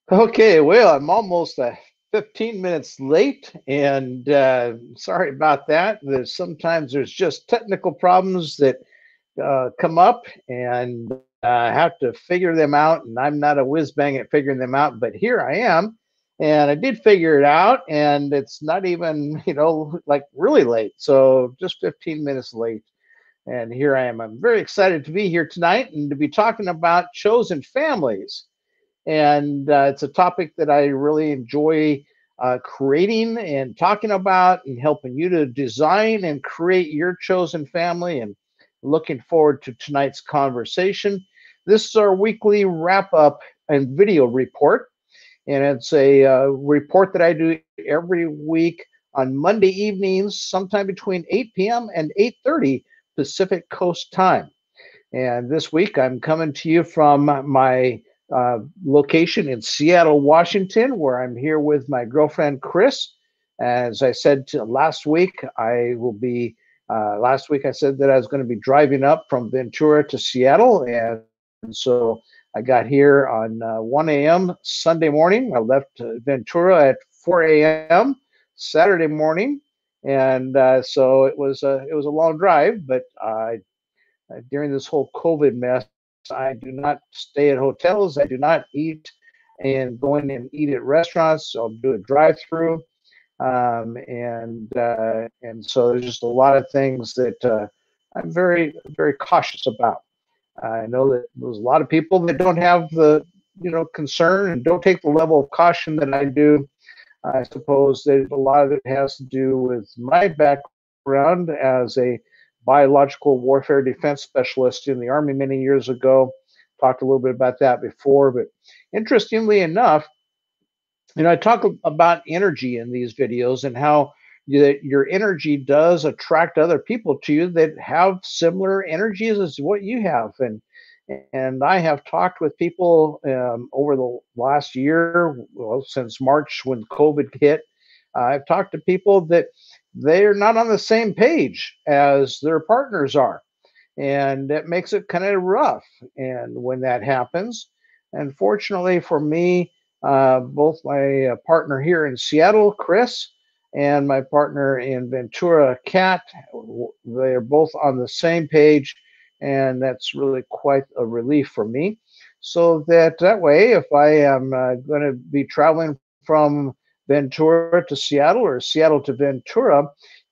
Okay, well, I'm almost 15 minutes late, and sorry about that. Sometimes there's just technical problems that come up, and I have to figure them out. And I'm not a whiz bang at figuring them out, but here I am, and I did figure it out, and it's not even like really late, so just 15 minutes late. And here I am. I'm very excited to be here tonight and to be talking about chosen families, and it's a topic that I really enjoy creating and talking about and helping you to design and create your chosen family. And looking forward to tonight's conversation. This is our weekly wrap up and video report, and it's a report that I do every week on Monday evenings, sometime between 8 p.m. and 8:30 Pacific Coast time. And this week, I'm coming to you from my location in Seattle, Washington, where I'm here with my girlfriend, Chris. As I said last week, I will be. Last week, I said that I was going to be driving up from Ventura to Seattle. And so I got here on 1 a.m. Sunday morning. I left Ventura at 4 a.m. Saturday morning. And so it was a long drive, but during this whole COVID mess, I do not stay at hotels. I do not eat and go in and eat at restaurants. So I'll do a drive-through, and so there's just a lot of things that I'm very cautious about. I know that there's a lot of people that don't have the concern and don't take the level of caution that I do. I suppose that a lot of it has to do with my background as a biological warfare defense specialist in the Army many years ago. Talked a little bit about that before, but interestingly enough, I talk about energy in these videos and how your energy does attract other people to you that have similar energies as what you have. And I have talked with people over the last year, well, since March when COVID hit. I've talked to people that they're not on the same page as their partners are, and that makes it kind of rough. And when that happens, unfortunately for me, both my partner here in Seattle, Chris, and my partner in Ventura, Kat, they're both on the same page, and that's really quite a relief for me. So that way, if I am going to be traveling from Ventura to Seattle or Seattle to Ventura,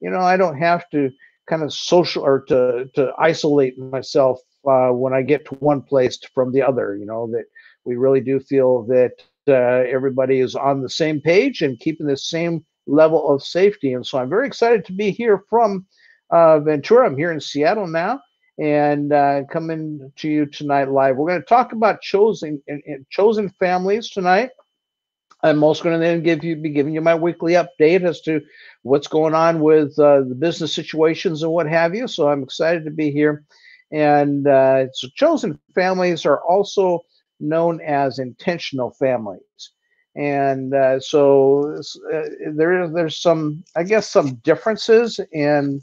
I don't have to kind of social or to isolate myself when I get to one place from the other. That we really do feel that everybody is on the same page and keeping the same level of safety. And so I'm very excited to be here from Ventura. I'm here in Seattle now, and coming to you tonight live. We're going to talk about chosen families tonight. I'm also going to then be giving you my weekly update as to what's going on with the business situations and what have you. So I'm excited to be here. And so chosen families are also known as intentional families. And there's some, I guess, some differences in.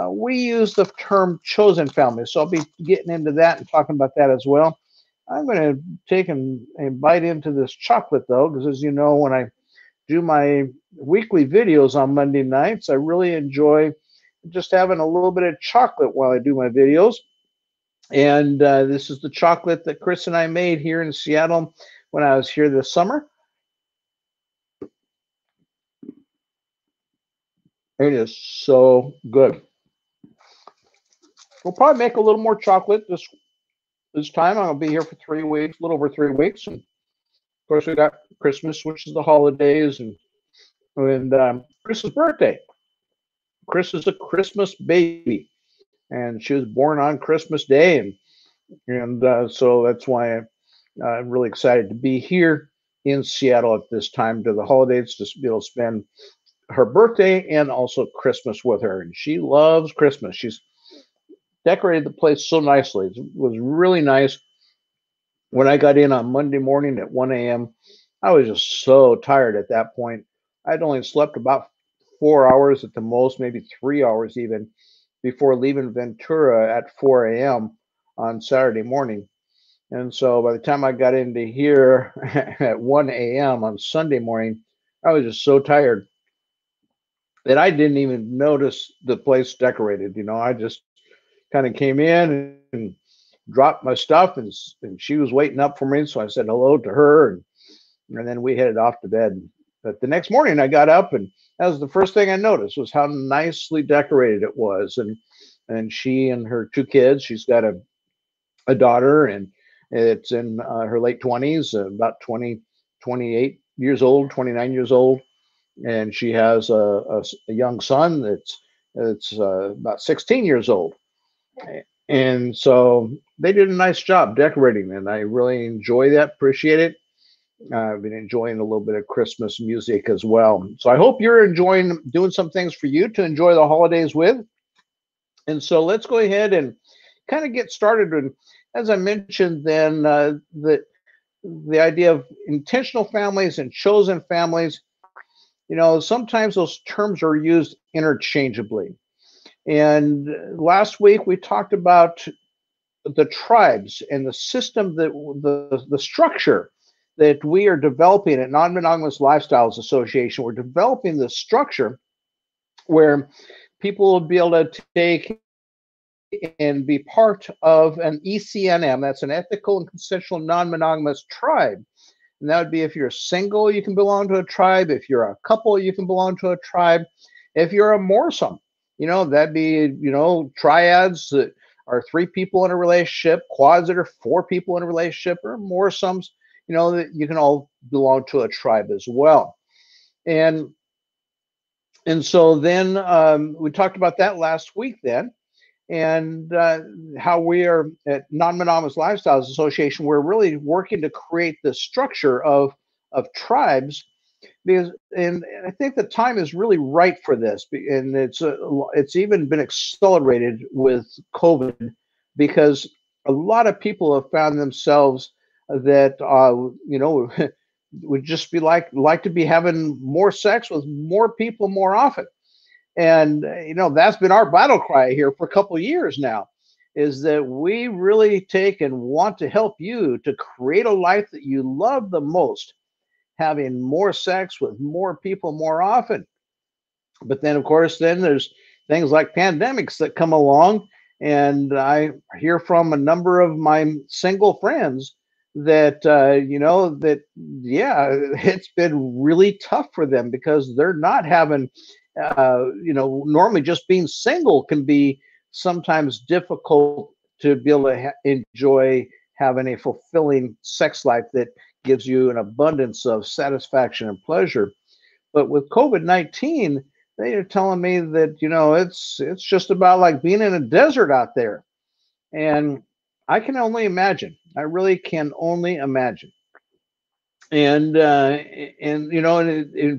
We use the term chosen family, so I'll be getting into that and talking about that as well. I'm going to take and bite into this chocolate though, because as you know, when I do my weekly videos on Monday nights, I really enjoy just having a little bit of chocolate while I do my videos. And this is the chocolate that Chris and I made here in Seattle when I was here this summer. It is so good. We'll probably make a little more chocolate this time. I'm gonna be here for 3 weeks, a little over 3 weeks, and of course we got Christmas, which is the holidays, and Chris's birthday. Chris is a Christmas baby, and she was born on Christmas Day, and so that's why I'm really excited to be here in Seattle at this time to the holidays to be able to spend her birthday and also Christmas with her. And she loves Christmas. She's decorated the place so nicely. It was really nice. When I got in on Monday morning at 1 a.m., I was just so tired at that point. I'd only slept about 4 hours at the most, maybe 3 hours even, before leaving Ventura at 4 a.m. on Saturday morning. And so by the time I got into here at 1 a.m. on Sunday morning, I was just so tired that I didn't even notice the place decorated. I just kind of came in and dropped my stuff, and she was waiting up for me. So I said hello to her, and then we headed off to bed. But the next morning I got up, and that was the first thing I noticed, was how nicely decorated it was. And she and her two kids, she's got a daughter, and it's in her late 20s, about 28 years old, 29 years old. And she has a young son that's about 16 years old. And so they did a nice job decorating, and I really enjoy that, appreciate it. I've been enjoying a little bit of Christmas music as well. So I hope you're enjoying doing some things for you to enjoy the holidays with. And so let's go ahead and kind of get started. And as I mentioned, then the idea of intentional families and chosen families, sometimes those terms are used interchangeably. And last week we talked about the tribes and the system, that the structure that we are developing at Non-Monogamous Lifestyles Association. We're developing the structure where people will be able to take and be part of an ECNM. That's an ethical and consensual non-monogamous tribe. And that would be, if you're single, you can belong to a tribe. If you're a couple, you can belong to a tribe. If you're a moresome, that'd be, triads that are 3 people in a relationship, quads that are 4 people in a relationship, or moresomes, that you can all belong to a tribe as well. And so then we talked about that last week then, and how we are at Non-Monogamous Lifestyles Association, we're really working to create the structure of tribes, and I think the time is really right for this, and it's even been accelerated with COVID, because a lot of people have found themselves that would just be like to be having more sex with more people more often. And that's been our battle cry here for a couple of years now, is that we really take and want to help you to create a life that you love the most, having more sex with more people more often. But then, of course, then there's things like pandemics that come along, and I hear from a number of my single friends that it's been really tough for them, because they're not having normally just being single can be sometimes difficult to be able to enjoy having a fulfilling sex life that gives you an abundance of satisfaction and pleasure. But with COVID-19, they are telling me that it's just about like being in a desert out there. And I can only imagine. I really can only imagine. And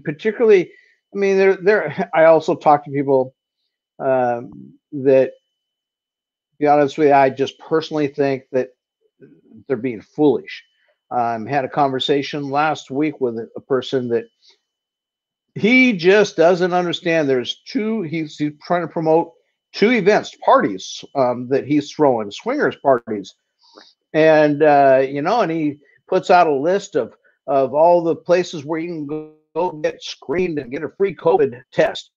particularly, I mean, I also talk to people that, to be honest with you, I just personally think that they're being foolish. Had a conversation last week with a person that he just doesn't understand. There's he's trying to promote 2 events, parties that he's throwing, swingers parties. And, and he puts out a list of all the places where you can go get screened and get a free COVID test,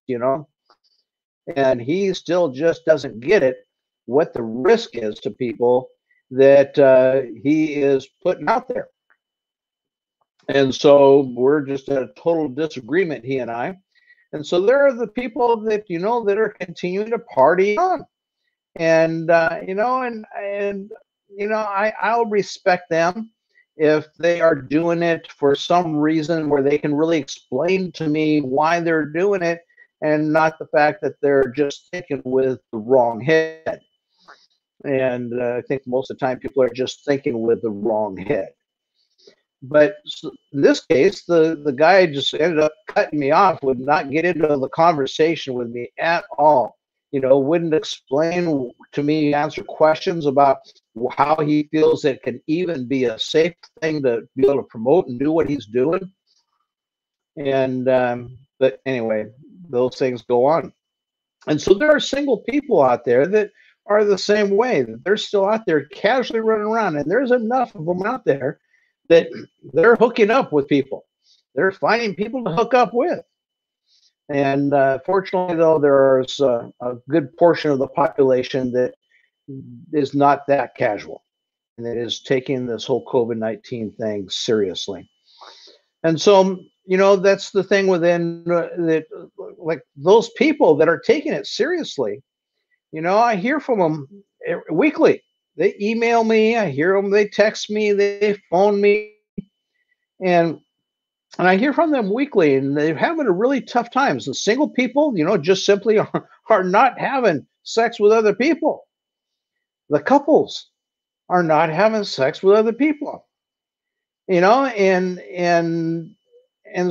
and he still just doesn't get it, what the risk is to people that he is putting out there. And so we're just at a total disagreement, he and I. And so there are the people that, that are continuing to party on. And, I'll respect them if they are doing it for some reason where they can really explain to me why they're doing it, and not the fact that they're just thinking with the wrong head. And I think most of the time people are just thinking with the wrong head. But in this case, the guy just ended up cutting me off, would not get into the conversation with me at all. Wouldn't explain to me, answer questions about how he feels it can even be a safe thing to be able to promote and do what he's doing. And but anyway, those things go on. And so there are single people out there that are the same way. That they're still out there casually running around, and there's enough of them out there that they're hooking up with people. They're finding people to hook up with. And fortunately, though, there's a good portion of the population that is not that casual and that is taking this whole COVID-19 thing seriously. And so, that's the thing within that, like those people that are taking it seriously, I hear from them weekly. They email me, I hear them, they text me, they phone me, and I hear from them weekly, and they're having a really tough times. The single people, just simply are not having sex with other people. The couples are not having sex with other people. And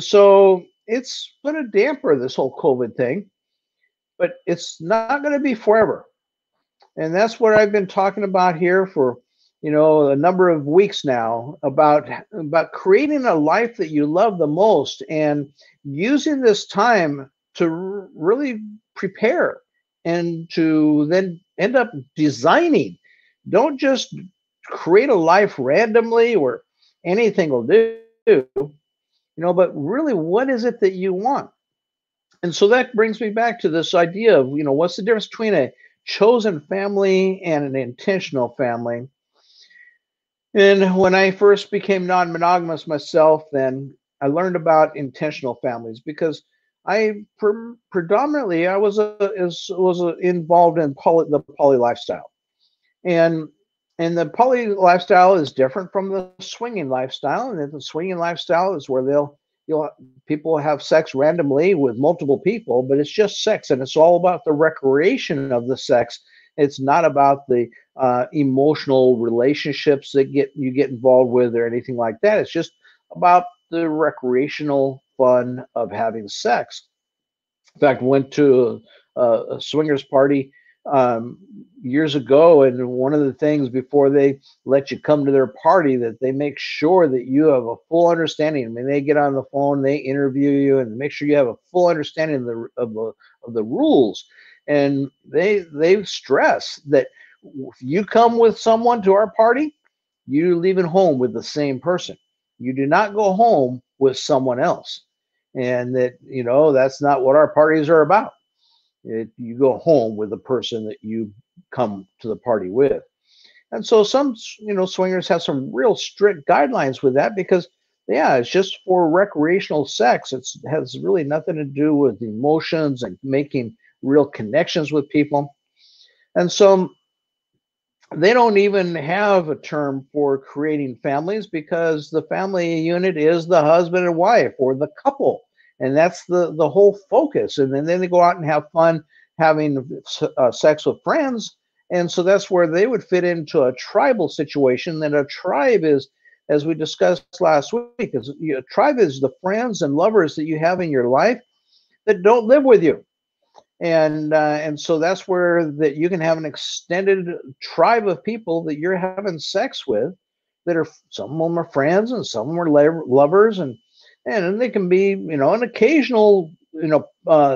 so it's going to damper this whole COVID thing, but it's not going to be forever. And that's what I've been talking about here for, a number of weeks now, about creating a life that you love the most and using this time to really prepare and to then end up designing. Don't just create a life randomly or anything will do, but really, what is it that you want? And so that brings me back to this idea of, what's the difference between a chosen family and an intentional family? And when I first became non-monogamous myself, then I learned about intentional families because predominantly I was involved in the poly lifestyle, and the poly lifestyle is different from the swinging lifestyle. And the swinging lifestyle is where people have sex randomly with multiple people, but it's just sex, and it's all about the recreation of the sex. It's not about the emotional relationships that you get involved with or anything like that. It's just about the recreational fun of having sex. In fact, went to a swingers party years ago, and one of the things before they let you come to their party, that they make sure that you have a full understanding. I mean, they get on the phone, they interview you, and make sure you have a full understanding of the rules. And they stress that if you come with someone to our party, you're leaving home with the same person. You do not go home with someone else. And that's not what our parties are about. You go home with the person that you come to the party with. And so some, swingers have some real strict guidelines with that because, yeah, it's just for recreational sex. It has really nothing to do with emotions and making real connections with people. And so they don't even have a term for creating families because the family unit is the husband and wife or the couple. And that's the whole focus. And then they go out and have fun having sex with friends. And so that's where they would fit into a tribal situation. And a tribe is, as we discussed last week, a tribe is the friends and lovers that you have in your life that don't live with you. And so that's where that you can have an extended tribe of people that you're having sex with, that are, some of them are friends and some of them are lovers, and they can be, an occasional,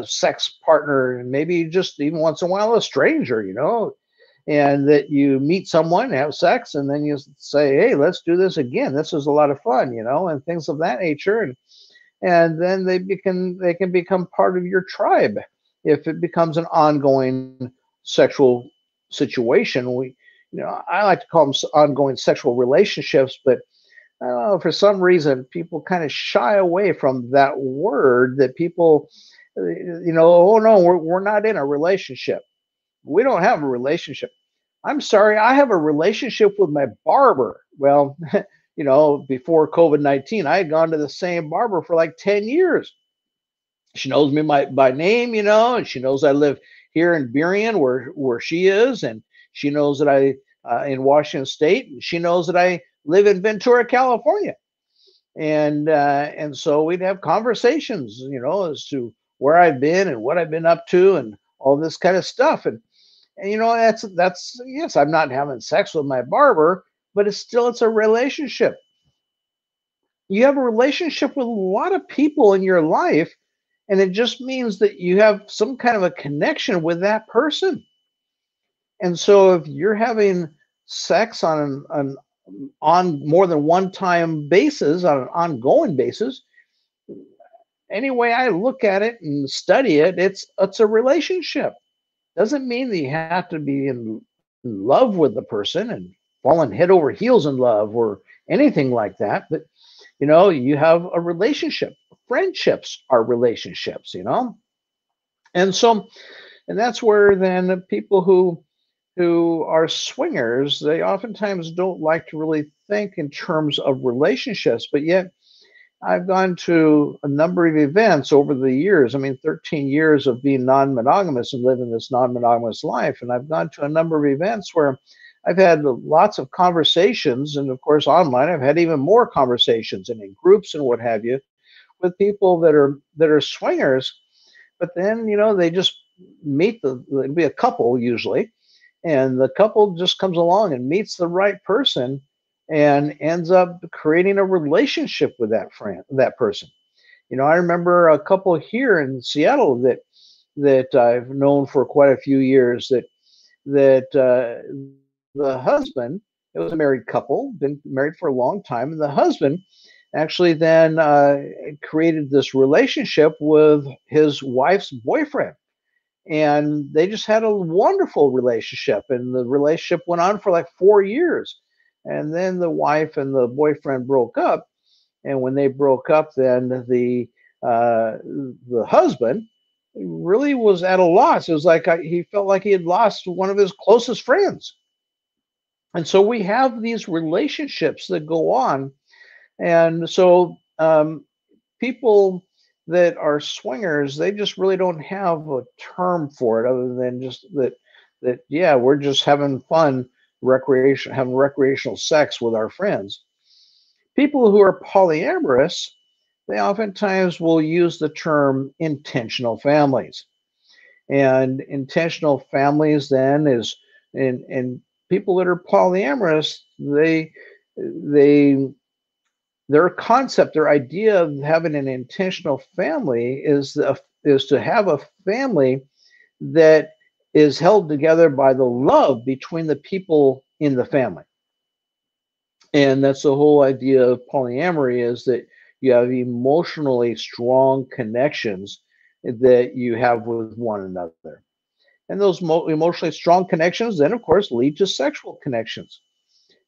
sex partner, and maybe just even once in a while a stranger, and that you meet someone, have sex, and then you say, hey, let's do this again. This is a lot of fun, and things of that nature, and then they can become part of your tribe if it becomes an ongoing sexual situation. I like to call them ongoing sexual relationships, but I don't know, for some reason, people kind of shy away from that word. That people, oh no, we're not in a relationship. We don't have a relationship. I'm sorry, I have a relationship with my barber. Well, before COVID-19, I had gone to the same barber for like 10 years. She knows me by name, and she knows I live here in Burien, where she is, and she knows that I in Washington State, and she knows that I live in Ventura, California, and so we'd have conversations, as to where I've been and what I've been up to and all this kind of stuff, and that's yes, I'm not having sex with my barber, but it's a relationship. You have a relationship with a lot of people in your life. And it just means that you have some kind of a connection with that person. And so if you're having sex on more than one time basis, on an ongoing basis, any way I look at it and study it, it's a relationship. Doesn't mean that you have to be in love with the person and falling head over heels in love or anything like that. But you have a relationship. Friendships are relationships. And so, and that's where then the people who are swingers, they oftentimes don't like to really think in terms of relationships, but yet I've gone to a number of events over the years. I mean, 13 years of being non-monogamous and living this non-monogamous life. And I've gone to a number of events where I've had lots of conversations. And of course, online, I've had even more conversations and in groups and what have you with people that are swingers. But then, they just meet it'll be a couple usually. And the couple just comes along and meets the right person and ends up creating a relationship with that person. I remember a couple here in Seattle that I've known for quite a few years that the husband, it was a married couple, been married for a long time, and the husband actually then created this relationship with his wife's boyfriend. And they just had a wonderful relationship, and the relationship went on for like 4 years. And then the wife and the boyfriend broke up, and when they broke up, then the husband really was at a loss. It was like he felt like he had lost one of his closest friends. And so we have these relationships that go on, and so people that are swingers, they just really don't have a term for it other than just that yeah, we're just having fun, having recreational sex with our friends. People who are polyamorous, they oftentimes will use the term intentional families. And intentional families then is and people that are polyamorous, they their concept, their idea of having an intentional family is to have a family that is held together by the love between the people in the family. And that's the whole idea of polyamory, is that you have emotionally strong connections that you have with one another. And those emotionally strong connections then, of course, lead to sexual connections.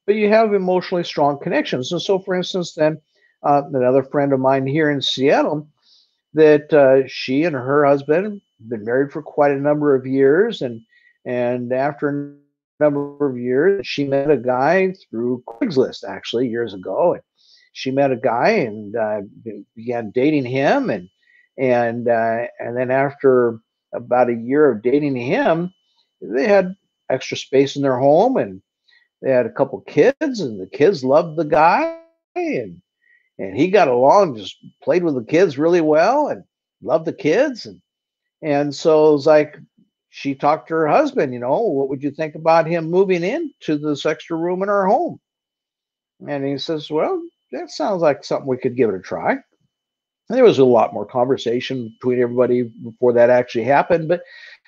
But you have emotionally strong connections. And so, for instance, then another friend of mine here in Seattle, that she and her husband been married for quite a number of years, and after a number of years, she met a guy through Craigslist actually years ago, and she met a guy and began dating him, and then after about a year of dating him, they had extra space in their home, and they had a couple kids, and the kids loved the guy, and he got along, just played with the kids really well, and loved the kids, and so it was like she talked to her husband. What would you think about him moving into this extra room in our home? And he says, well, that sounds like something we could give it a try. And there was a lot more conversation between everybody before that actually happened, but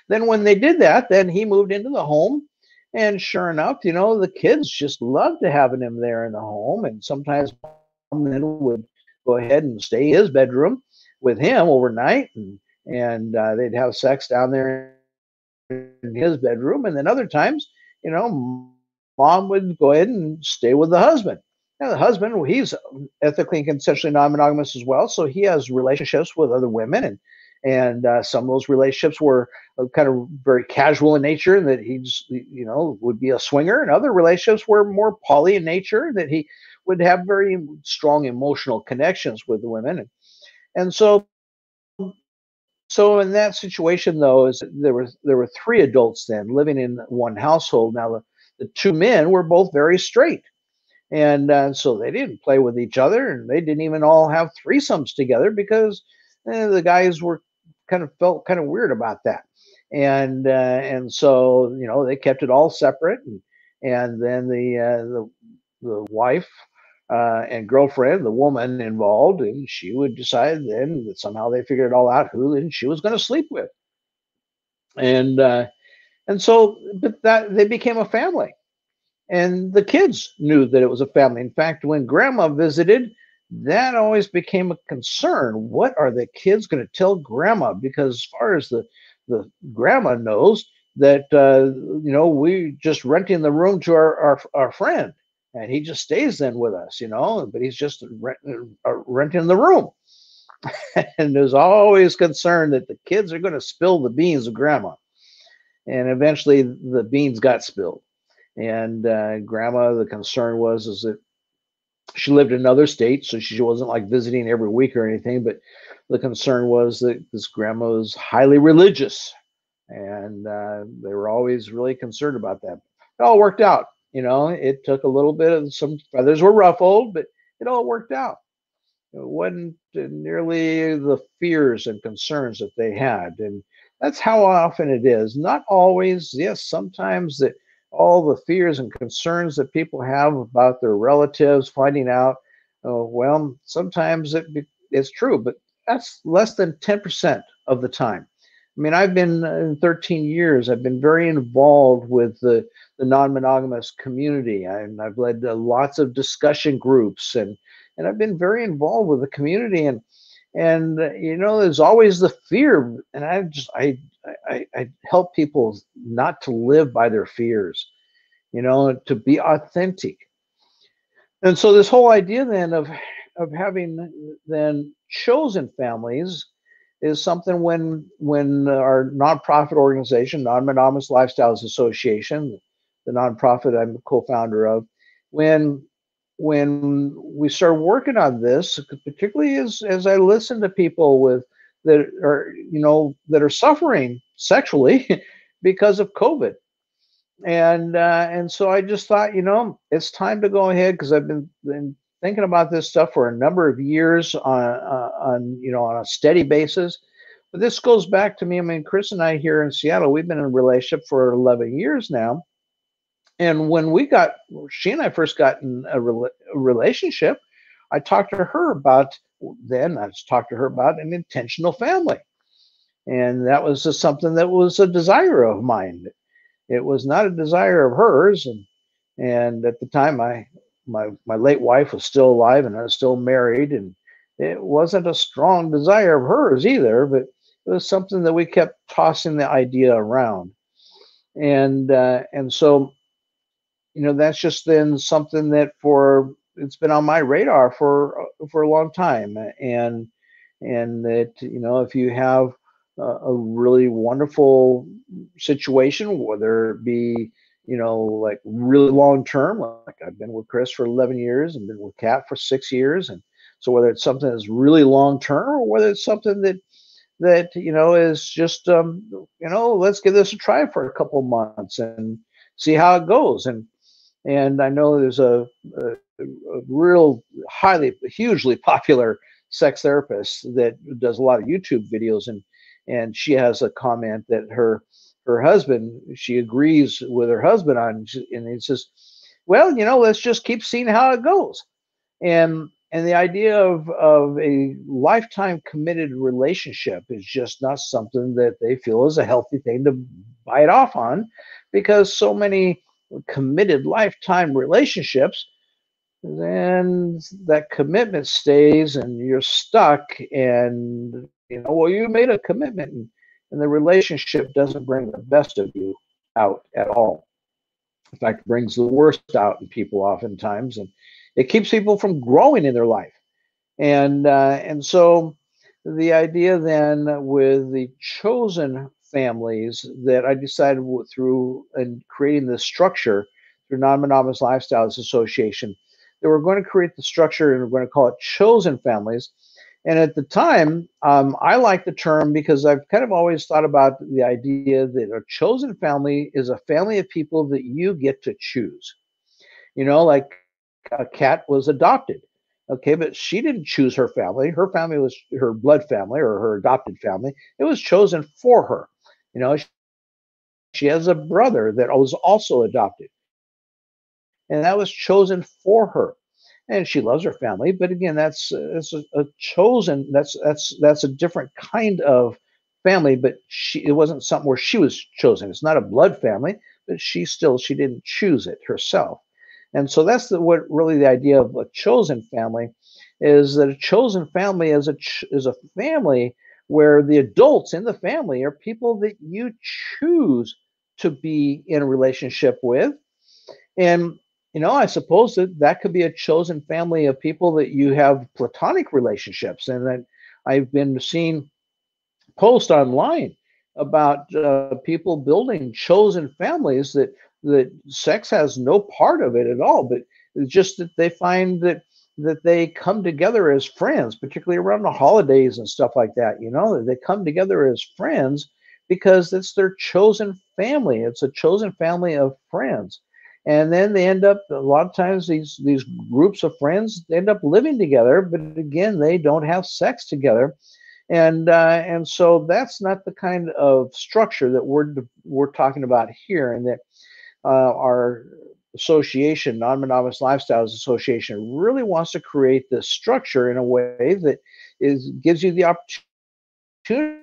then when they did that, then he moved into the home. And sure enough, the kids just loved to having him there in the home. And sometimes mom then would go ahead and stay in his bedroom with him overnight, and they'd have sex down there in his bedroom. And then other times, mom would go ahead and stay with the husband. Now, the husband, well, he's ethically and consensually non-monogamous as well, so he has relationships with other women, and some of those relationships were kind of very casual in nature, and that he's would be a swinger, and other relationships were more poly in nature, that he would have very strong emotional connections with the women, and so in that situation, though, is there were three adults then living in one household. Now the two men were both very straight, and so they didn't play with each other, and they didn't even all have threesomes together because the guys felt kind of weird about that, and so they kept it all separate, and then the wife and girlfriend, the woman involved, and she would decide then that somehow they figured it all out who then she was going to sleep with, and And so, but that they became a family. And the kids knew that it was a family. In fact, when grandma visited, that always became a concern. What are the kids going to tell grandma? Because as far as the grandma knows that we just renting the room to our friend, and he just stays then with us, but he's just renting the room. And there's always concern that the kids are going to spill the beans of grandma. And eventually the beans got spilled. And grandma, the concern was is that she lived in another state, so she wasn't like visiting every week or anything. But the concern was that this grandma was highly religious, and they were always really concerned about that. It all worked out. It took a little bit of some feathers were ruffled, but it all worked out. It wasn't nearly the fears and concerns that they had. And that's how often it is. Not always, yes, sometimes that all the fears and concerns that people have about their relatives finding out, well, sometimes it's true, but that's less than 10% of the time. I mean, I've been in 13 years, I've been very involved with the non-monogamous community. I've led lots of discussion groups, and I've been very involved with the community, and there's always the fear, and I help people not to live by their fears, to be authentic. And so this whole idea then of having then chosen families is something when our nonprofit organization, Non-Monogamous Lifestyles Association, the nonprofit I'm a co-founder of, when we started working on this, particularly as I listen to people that are suffering sexually because of COVID, and so I just thought, it's time to go ahead, because I've been thinking about this stuff for a number of years on a steady basis. But this goes back to me. I mean, Chris and I here in Seattle, we've been in a relationship for 11 years now. And when she and I first got in a relationship, I talked to her about an intentional family. And that was just something that was a desire of mine. It was not a desire of hers. And at the time, my late wife was still alive, and I was still married. And it wasn't a strong desire of hers either, but it was something that we kept tossing the idea around. And so that's just then something that it's been on my radar for a long time. And that, if you have a really wonderful situation, whether it be, like really long term, like I've been with Chris for 11 years and been with Kat for 6 years. And so whether it's something that's really long term, or whether it's something that is just let's give this a try for a couple months and see how it goes. And I know there's a real hugely popular sex therapist that does a lot of YouTube videos, and she has a comment that her husband, she agrees with her husband on, and he says, well, let's just keep seeing how it goes. And the idea of a lifetime committed relationship is just not something that they feel is a healthy thing to bite off on, because so many committed lifetime relationships, then that commitment stays and you're stuck, and well, you made a commitment, and the relationship doesn't bring the best of you out at all. In fact, it brings the worst out in people oftentimes, and it keeps people from growing in their life. And so the idea then with the chosen families that I decided through and creating this structure through Non-Monogamous Lifestyles Association, that we're going to create the structure and we're going to call it chosen families. And at the time, I like the term because I've kind of always thought about the idea that a chosen family is a family of people that you get to choose. Like a Cat was adopted. Okay, but she didn't choose her family. Her family was her blood family or her adopted family. It was chosen for her. She has a brother that was also adopted, and that was chosen for her. And she loves her family, but again, that's a chosen. That's a different kind of family, but it wasn't something where she was chosen. It's not a blood family, but she didn't choose it herself. And so that's what really the idea of a chosen family is, that a chosen family is a family where the adults in the family are people that you choose to be in a relationship with. And I suppose that could be a chosen family of people that you have platonic relationships, and that I've been seeing post online about people building chosen families that sex has no part of it at all, but it's just that they find that they come together as friends, particularly around the holidays and stuff like that. That they come together as friends because it's their chosen family. It's a chosen family of friends. And then they end up, a lot of times, these groups of friends end up living together, but again, they don't have sex together. And so that's not the kind of structure that we're talking about here, and that our association, Non-Monogamous Lifestyles Association, really wants to create this structure in a way that gives you the opportunity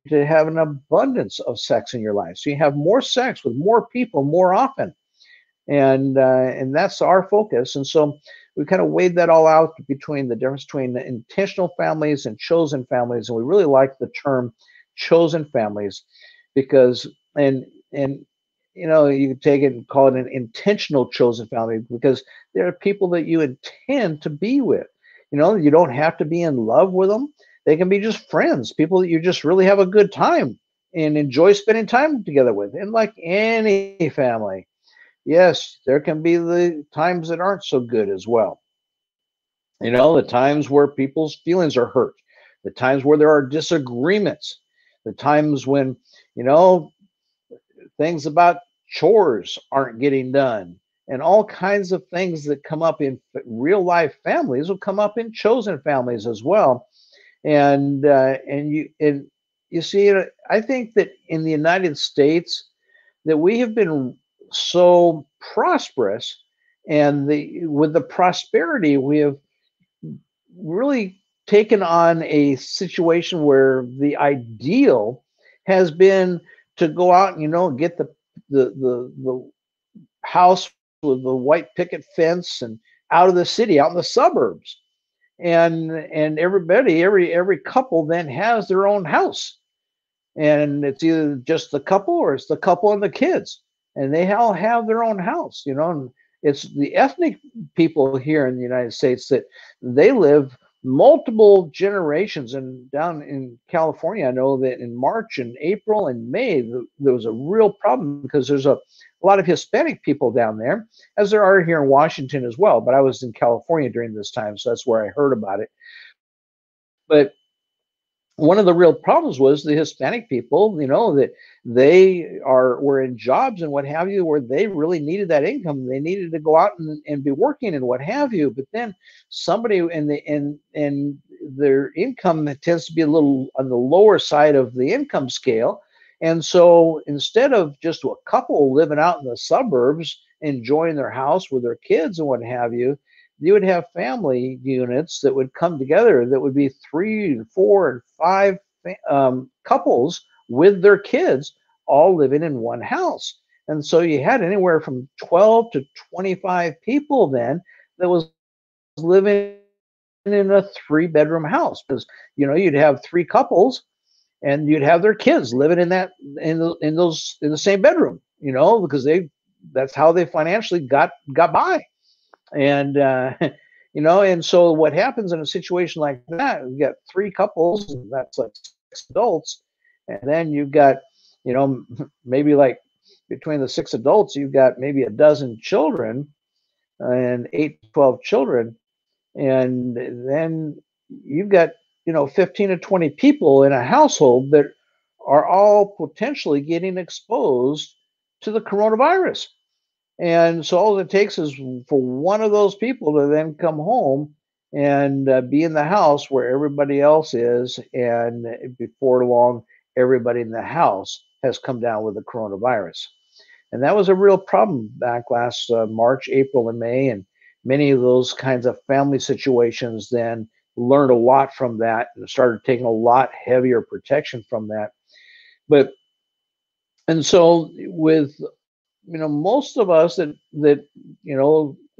to have an abundance of sex in your life. So you have more sex with more people more often, and that's our focus. And so we kind of weighed that all out between the difference between the intentional families and chosen families, and we really like the term chosen families because and you can take it and call it an intentional chosen family, because there are people that you intend to be with. You don't have to be in love with them. They can be just friends, people that you just really have a good time and enjoy spending time together with. And like any family, yes, there can be the times that aren't so good as well. The times where people's feelings are hurt, the times where there are disagreements, the times when, you know, things about chores aren't getting done, and all kinds of things that come up in real life families will come up in chosen families as well. And you see, I think that in the United States, that we have been so prosperous, and the with the prosperity we have really taken on a situation where the ideal has been to go out and get the house with the white picket fence and out of the city, out in the suburbs, and every couple then has their own house, and it's either just the couple or it's the couple and the kids, and they all have their own house. And it's the ethnic people here in the United States that they live multiple generations. And down in California, I know that in March and April and May there was a real problem, because there's a lot of Hispanic people down there, as there are here in Washington as well, but I was in California during this time, so that's where I heard about it. But one of the real problems was the Hispanic people, that they were in jobs and what have you, where they really needed that income. They needed to go out and be working and what have you. But then somebody and their income tends to be a little on the lower side of the income scale. And so instead of just a couple living out in the suburbs, enjoying their house with their kids and what have you would have family units that would come together, that would be 3, 4, and 5 couples with their kids all living in one house. And so you had anywhere from 12 to 25 people then that was living in a 3-bedroom house, because you'd have 3 couples and you'd have their kids living in that in the same bedroom, because that's how they financially got by. And and so what happens in a situation like that, you got 3 couples, and that's like 6 adults, and then you've got maybe like between the 6 adults you've got maybe a dozen children, and 8 to 12 children, and then you've got 15 to 20 people in a household that are all potentially getting exposed to the coronavirus. And so all it takes is for one of those people to then come home and be in the house where everybody else is. And before long, everybody in the house has come down with the coronavirus. And that was a real problem back last March, April, and May. And many of those kinds of family situations then learned a lot from that and started taking a lot heavier protection from that. But and so with most of us that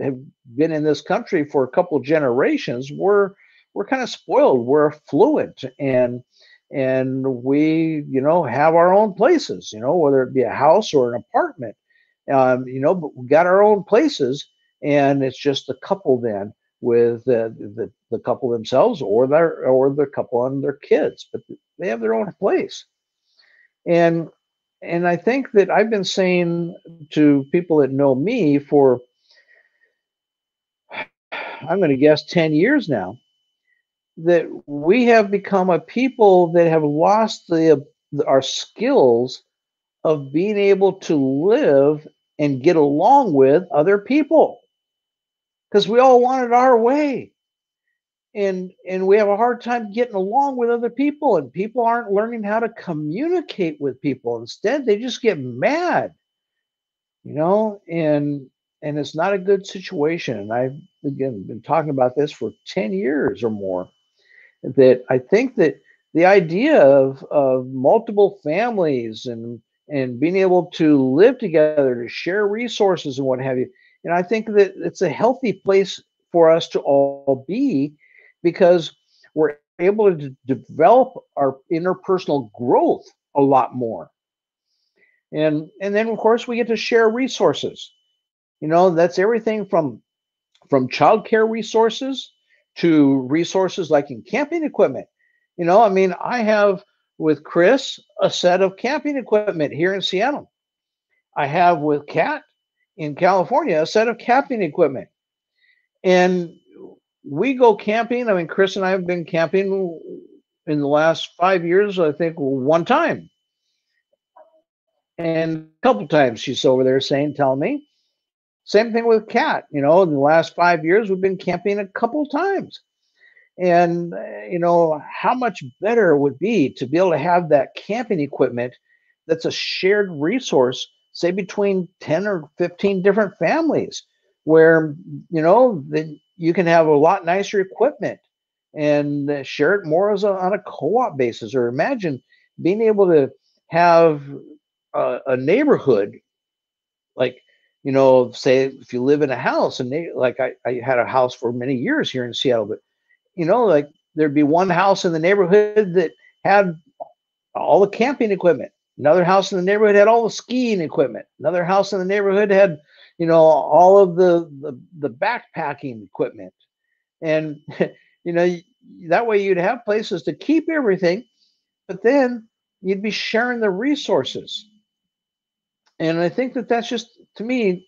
have been in this country for a couple generations, we're kind of spoiled. We're affluent, and we have our own places, whether it be a house or an apartment, but we got our own places, and it's just the couple then with the couple themselves or the couple and their kids, but they have their own place. And I think that I've been saying to people that know me for, I'm going to guess, 10 years now, that we have become a people that have lost our skills of being able to live and get along with other people, because we all want it our way. And we have a hard time getting along with other people, and people aren't learning how to communicate with people. Instead, they just get mad, and it's not a good situation. And I've, again, been talking about this for 10 years or more, that I think that the idea of multiple families and being able to live together, to share resources and what have you, and I think that it's a healthy place for us to all be, because we're able to develop our interpersonal growth a lot more. And then of course we get to share resources. That's everything from childcare resources to resources like in camping equipment. I mean, I have with Chris a set of camping equipment here in Seattle. I have with Kat in California a set of camping equipment. And we go camping. I mean, Chris and I have been camping in the last 5 years, I think, one time. And a couple times she's over there telling me. Same thing with Kat. In the last 5 years, we've been camping a couple times. And, how much better it would be to be able to have that camping equipment that's a shared resource, say between 10 or 15 different families, where, that you can have a lot nicer equipment and share it more on a co-op basis. Or imagine being able to have a neighborhood, like, say if you live in a house, and like I had a house for many years here in Seattle, but like there'd be one house in the neighborhood that had all the camping equipment. Another house in the neighborhood had all the skiing equipment. Another house in the neighborhood had, all of the backpacking equipment. And, that way you'd have places to keep everything, but then you'd be sharing the resources. And I think that that's just, to me,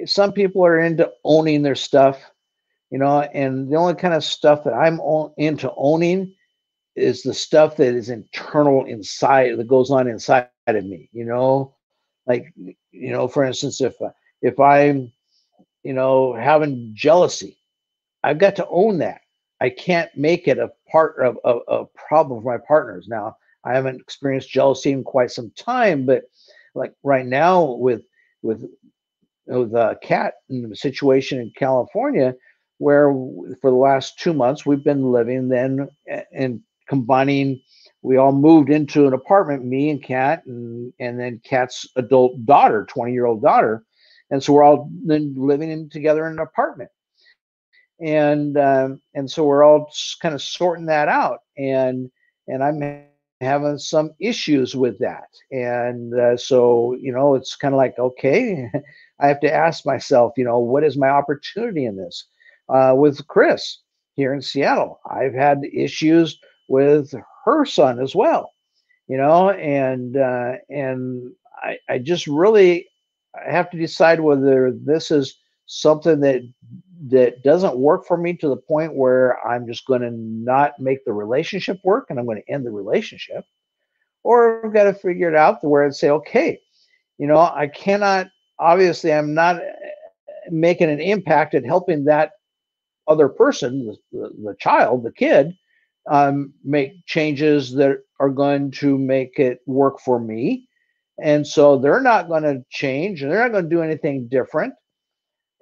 some people are into owning their stuff, and the only kind of stuff that I'm into owning is the stuff that is internal inside, that goes on inside of me, like, for instance, if I'm, having jealousy, I've got to own that. I can't make it a part of a problem for my partners. Now, I haven't experienced jealousy in quite some time, but like right now with Kat in the situation in California, where for the last 2 months we've been living then and combining. We all moved into an apartment, me and Kat, and then Kat's adult daughter, 20-year-old daughter, and so we're all then living together in an apartment. And so we're all kind of sorting that out, and I'm having some issues with that. And so it's kind of like, okay, I have to ask myself, what is my opportunity in this? With Chris here in Seattle, I've had issues with her son as well, and I just really have to decide whether this is something that doesn't work for me to the point where I'm just going to not make the relationship work and I'm going to end the relationship, or I've got to figure it out to where I'd say, okay, I cannot, obviously I'm not making an impact at helping that other person, the child, the kid, make changes that are going to make it work for me. And so they're not going to change and they're not going to do anything different.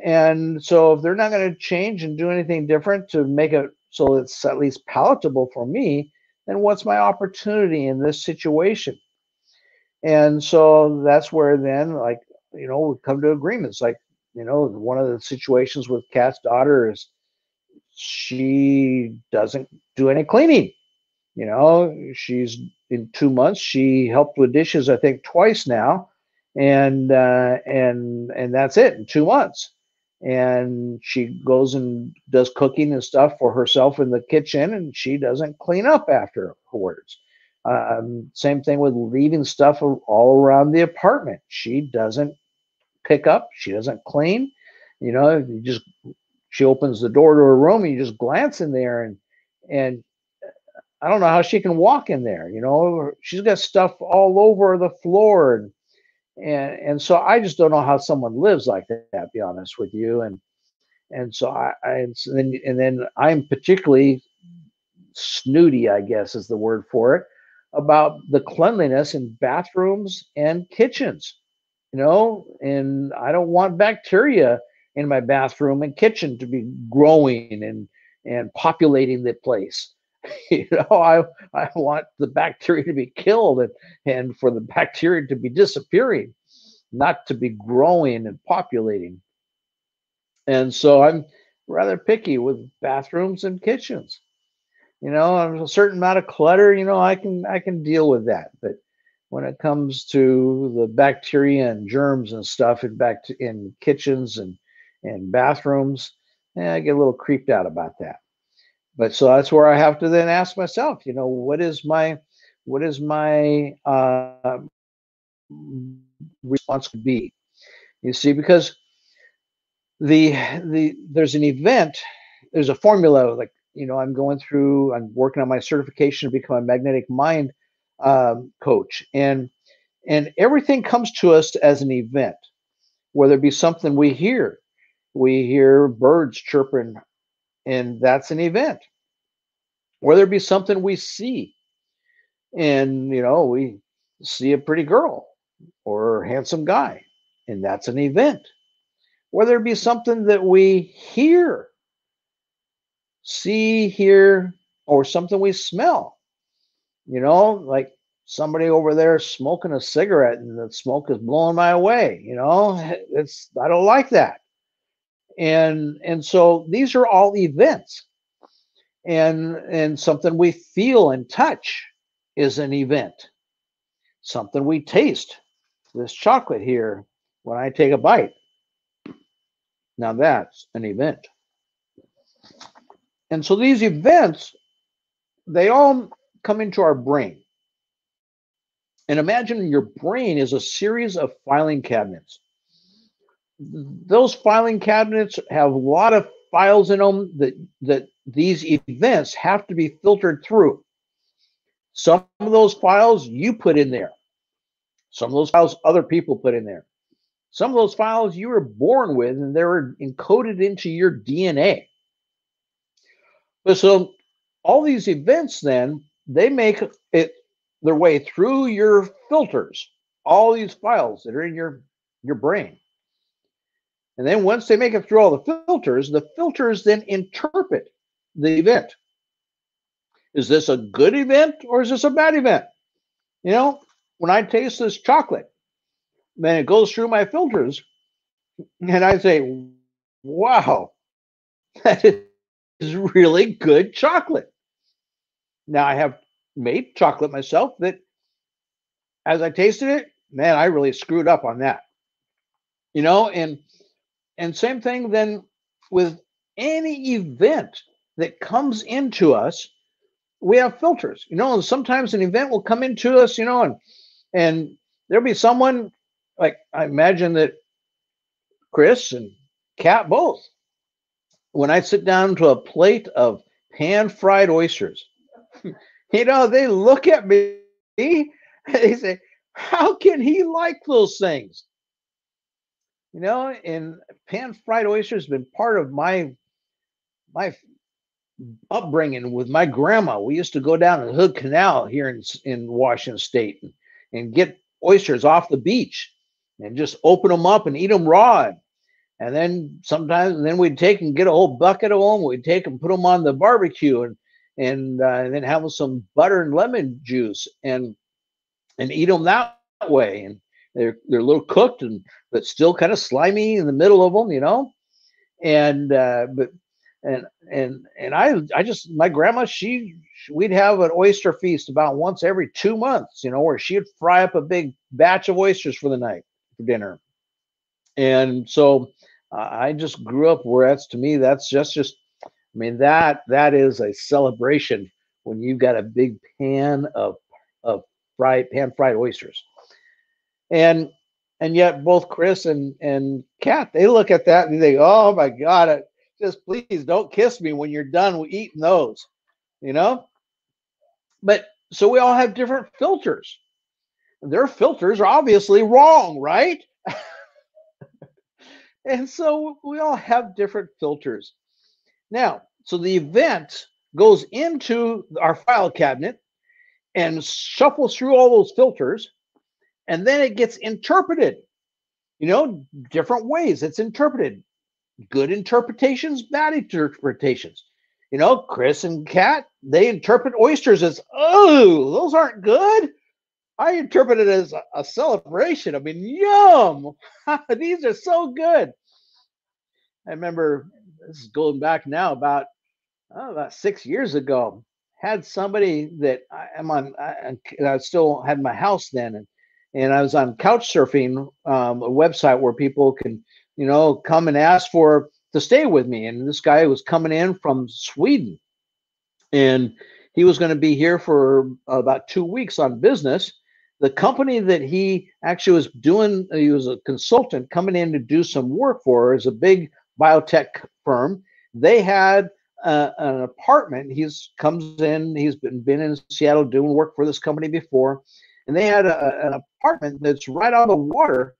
And so if they're not going to change and do anything different to make it so it's at least palatable for me, then what's my opportunity in this situation? And so that's where then, like, we come to agreements. Like, one of the situations with Kat's daughter is she doesn't do any cleaning. She's in 2 months. She helped with dishes, I think, twice now, and that's it in 2 months. And she goes and does cooking and stuff for herself in the kitchen, and she doesn't clean up afterwards. Same thing with leaving stuff all around the apartment. She doesn't pick up. She doesn't clean. She opens the door to her room, and you just glance in there, and I don't know how she can walk in there. She's got stuff all over the floor, and so I just don't know how someone lives like that. To be honest with you, and so and then I'm particularly snooty, I guess is the word for it, about the cleanliness in bathrooms and kitchens. And I don't want bacteria in my bathroom and kitchen to be growing and populating the place. I want the bacteria to be killed and for the bacteria to be disappearing, not to be growing and populating. And so I'm rather picky with bathrooms and kitchens. A certain amount of clutter, I can deal with that. But when it comes to the bacteria and germs and stuff in kitchens and bathrooms, I get a little creeped out about that. But so that's where I have to then ask myself, what is my response to be? You see, because there's an event, there's a formula. Like, I'm working on my certification to become a magnetic mind coach, and everything comes to us as an event, whether it be something we hear birds chirping, and that's an event. Whether it be something we see, and we see a pretty girl or a handsome guy, and that's an event. Whether it be something that we hear, or something we smell, like somebody over there smoking a cigarette and the smoke is blowing my way. I don't like that. And so these are all events. And something we feel and touch is an event. Something we taste, this chocolate here, when I take a bite, now that's an event. And so these events, they all come into our brain. And imagine your brain is a series of filing cabinets. Those filing cabinets have a lot of files in them that these events have to be filtered through. Some of those files you put in there. Some of those files other people put in there. Some of those files you were born with, and they were encoded into your DNA. But so all these events then, they make it their way through your filters, all these files that are in your brain. And then once they make it through all the filters then interpret the event. Is this a good event or is this a bad event? When I taste this chocolate, then it goes through my filters, and I say, wow, that is really good chocolate. Now, I have made chocolate myself that as I tasted it, man, I really screwed up on that. And same thing then with any event that comes into us, we have filters. Sometimes an event will come into us, and there'll be someone, like I imagine that Chris and Kat both, when I sit down to a plate of pan-fried oysters, they look at me, they say, how can he like those things? And pan-fried oysters has been part of my upbringing with my grandma. We used to go down the Hood Canal here in Washington State and get oysters off the beach and just open them up and eat them raw. And then sometimes, then we'd take and get a whole bucket of them. We'd take and put them on the barbecue, and then have some butter and lemon juice and eat them that way. And they're a little cooked and but still kind of slimy in the middle of them, you know. And but and I just, my grandma, we'd have an oyster feast about once every 2 months, you know, where she'd fry up a big batch of oysters for the night for dinner. And so I just grew up where that's, to me, that's just I mean, that is a celebration when you've got a big pan of fried oysters. And and yet both Chris and Kat, they look at that and they go, "Oh my God, just please don't kiss me when you're done eating those," you know. But so we all have different filters. Their filters are obviously wrong, right? And so we all have different filters. Now, so the event goes into our file cabinet and shuffles through all those filters, and then it gets interpreted, you know, different ways. It's interpreted. Good interpretations, bad interpretations. You know, Chris and Kat, they interpret oysters as, oh, those aren't good. I interpret it as a celebration. I mean, yum, these are so good. I remember, this is going back now about 6 years ago. Had somebody that I'm on. I still had my house then, and I was on couch surfing, a website where people can, you know, come and ask for to stay with me. And this guy was coming in from Sweden, and he was going to be here for about 2 weeks on business. The company that he actually was doing, he was a consultant coming in to do some work for, is a big biotech firm. They had an apartment. He's comes in. He's been in Seattle doing work for this company before, and they had an apartment that's right on the water.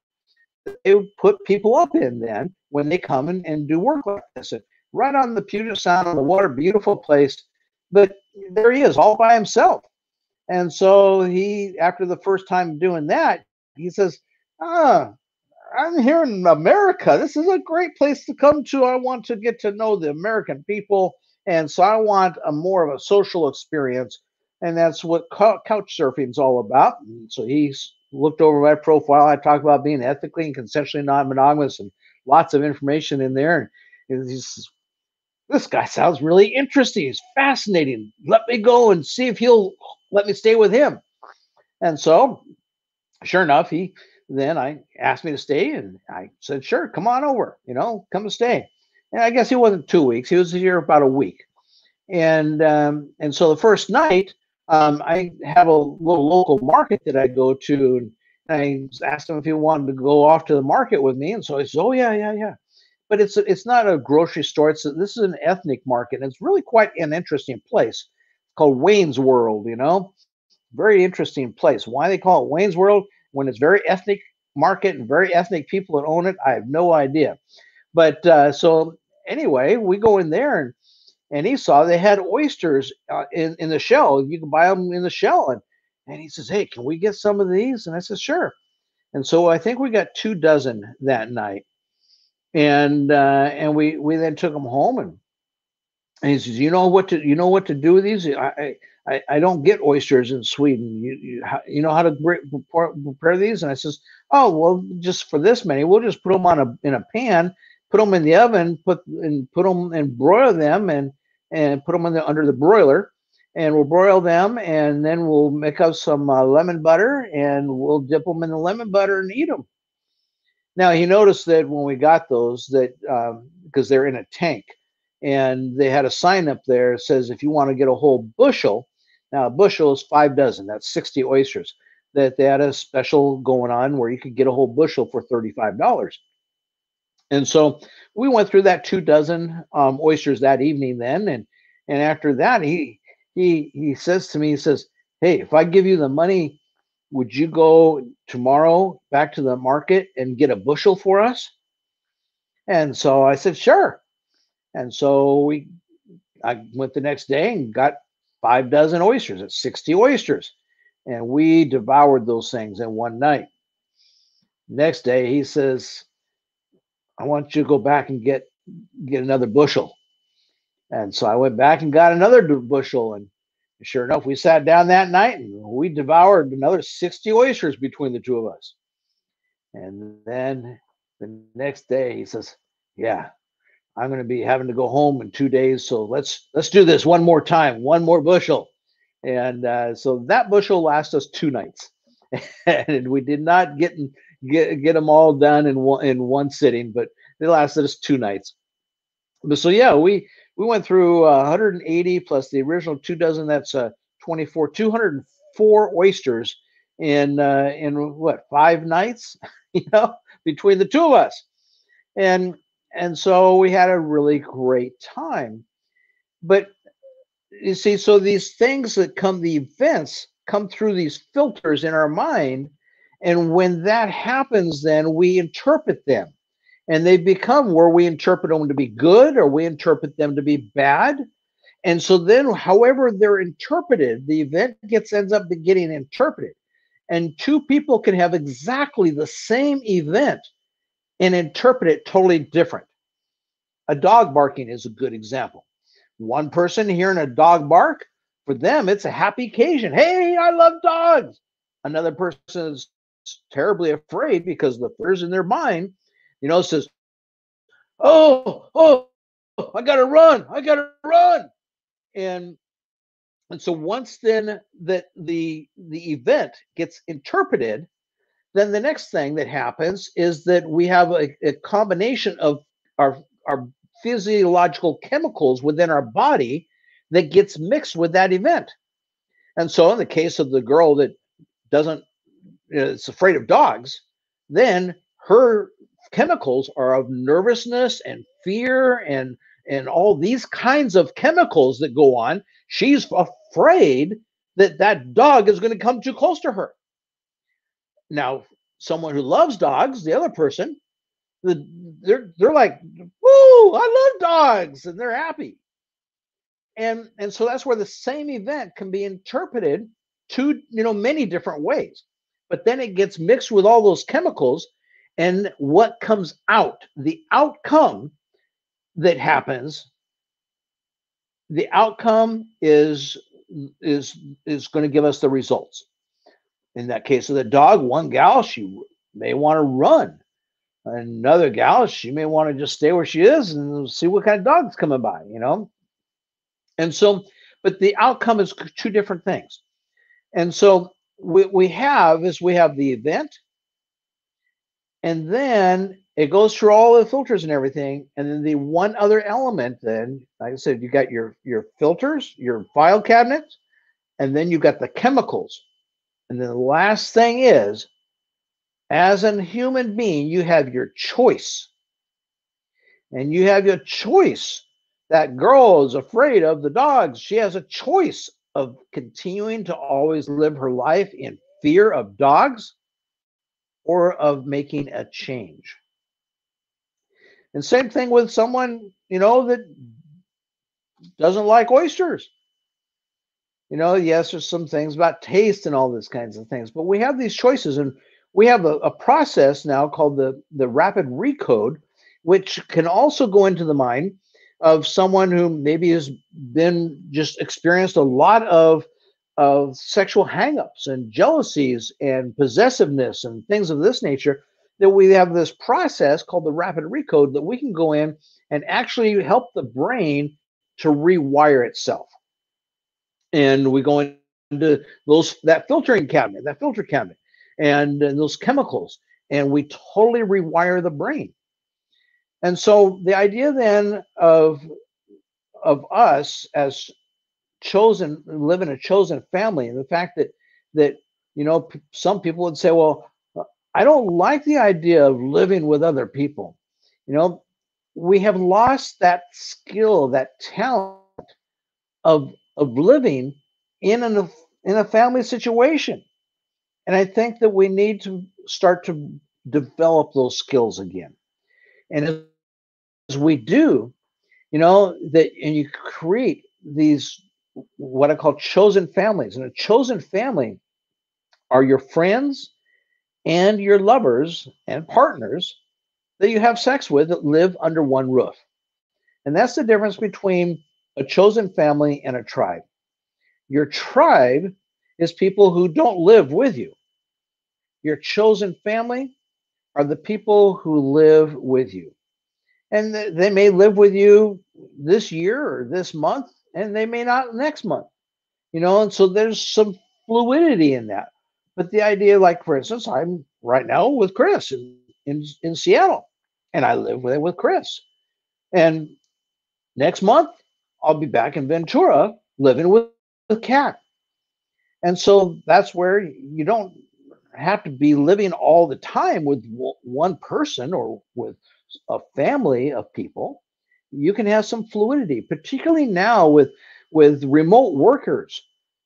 They would put people up in then when they come and do work like this. And right on the Puget Sound on the water, beautiful place. But there he is all by himself. And so he, after the first time doing that, he says, "Ah, I'm here in America. This is a great place to come to. I want to get to know the American people. And so I want a more of a social experience." And that's what couch surfing is all about. And so he looked over my profile. I talked about being ethically and consensually non-monogamous and lots of information in there. And he says, "This guy sounds really interesting. He's fascinating. Let me go and see if he'll let me stay with him." And so sure enough, I asked me to stay, and I said, "Sure, come on over, you know, come and stay." And I guess he wasn't 2 weeks; he was here about a week. And so the first night, I have a little local market that I go to, and I asked him if he wanted to go off to the market with me, and so he said, "Oh yeah, yeah, yeah." But it's not a grocery store. This is an ethnic market, and it's really quite an interesting place. It's called Wayne's World, you know. Very interesting place. Why they call it Wayne's World when it's very ethnic market and very ethnic people that own it, I have no idea. But so anyway, we go in there, and he saw they had oysters in the shell. You can buy them in the shell, and he says, "Hey, can we get some of these?" And I said, "Sure." And so I think we got 2 dozen that night, and we then took them home, and he says, you know what to do with these? I don't get oysters in Sweden. You know how to prepare these?" And I says, "Oh, well, just for this many, we'll just put them in a pan, put them in the oven, put them and broil them, and put them under the broiler, and we'll broil them, and then we'll make up some lemon butter, and we'll dip them in the lemon butter and eat them." Now he noticed that when we got those, that because they're in a tank, and they had a sign up there that says if you want to get a whole bushel, now a bushel is 5 dozen, that's 60 oysters. That they had a special going on where you could get a whole bushel for $35. And so we went through that 2 dozen oysters that evening then, and after that he says to me, he says, "Hey, if I give you the money, would you go tomorrow back to the market and get a bushel for us?" And so I said, "Sure." And so I went the next day and got 5 dozen oysters. It's 60 oysters. And we devoured those things in one night. Next day, he says, I want you to go back and get another bushel. And so I went back and got another bushel. And sure enough, we sat down that night and we devoured another 60 oysters between the two of us. And then the next day he says, yeah, I'm going to be having to go home in 2 days. So let's do this one more time, one more bushel. And so that bushel lasted us 2 nights. And we did not get them all done in one sitting, but they lasted us 2 nights. But so yeah, we went through 180 plus the original 2 dozen. That's 24, 204 oysters in what, 5 nighs, between the two of us, and so we had a really great time. But you see, so these things that come, the events come through these filters in our mind, and when that happens, then we interpret them. And they become where we interpret them to be good or we interpret them to be bad. And so then, however they're interpreted, the event ends up getting interpreted. And two people can have exactly the same event and interpret it totally different. A dog barking is a good example. One person hearing a dog bark, for them, it's a happy occasion. Hey, I love dogs. Another person is terribly afraid because the fears in their mind, says, oh, I gotta run. And so once then that the event gets interpreted, then the next thing that happens is that we have a combination of our physiological chemicals within our body that gets mixed with that event. And so in the case of the girl that is afraid of dogs, then her chemicals are of nervousness and fear and all these kinds of chemicals that go on. She's afraid that dog is going to come too close to her. Now, someone who loves dogs, the other person, they're like, woo, I love dogs, and they're happy. And so that's where the same event can be interpreted to many different ways. But then it gets mixed with all those chemicals, and what comes out, the outcome that happens, the outcome is going to give us the results. In that case of the dog, one gal, she may want to run. Another gal, she may want to just stay where she is and see what kind of dog's coming by, And so, but the outcome is 2 different things. And so we have the event, and then it goes through all the filters and everything. And then the one other element, then, like I said, you got your filters, your file cabinets, and then you got the chemicals. And then the last thing is, as a human being, you have your choice. And you have your choice. That girl is afraid of the dogs. She has a choice of continuing to always live her life in fear of dogs or of making a change. And same thing with someone, that doesn't like oysters. Yes, there's some things about taste and all these kinds of things, but we have these choices, and we have a process now called the rapid recode, which can also go into the mind of someone who maybe has been just experienced a lot of sexual hangups and jealousies and possessiveness and things of this nature, that we have this process called the rapid recode that we can go in and actually help the brain to rewire itself. And we go into that filter cabinet, and those chemicals, and we totally rewire the brain. And so the idea then of us as live in a chosen family, and the fact that some people would say, well, I don't like the idea of living with other people. We have lost that skill, that talent of living in a family situation. And I think that we need to start to develop those skills again. And as we do, and you create these, what I call chosen families. And a chosen family are your friends and your lovers and partners that you have sex with that live under one roof. And that's the difference between a chosen family and a tribe. Your tribe is people who don't live with you. Your chosen family are the people who live with you. And they may live with you this year or this month, and they may not next month, and so there's some fluidity in that. But the idea, like for instance, I'm right now with Chris in Seattle, and I live with Chris. And next month, I'll be back in Ventura living with Kat. And so that's where you don't have to be living all the time with one person or with a family of people. You can have some fluidity, particularly now with remote workers.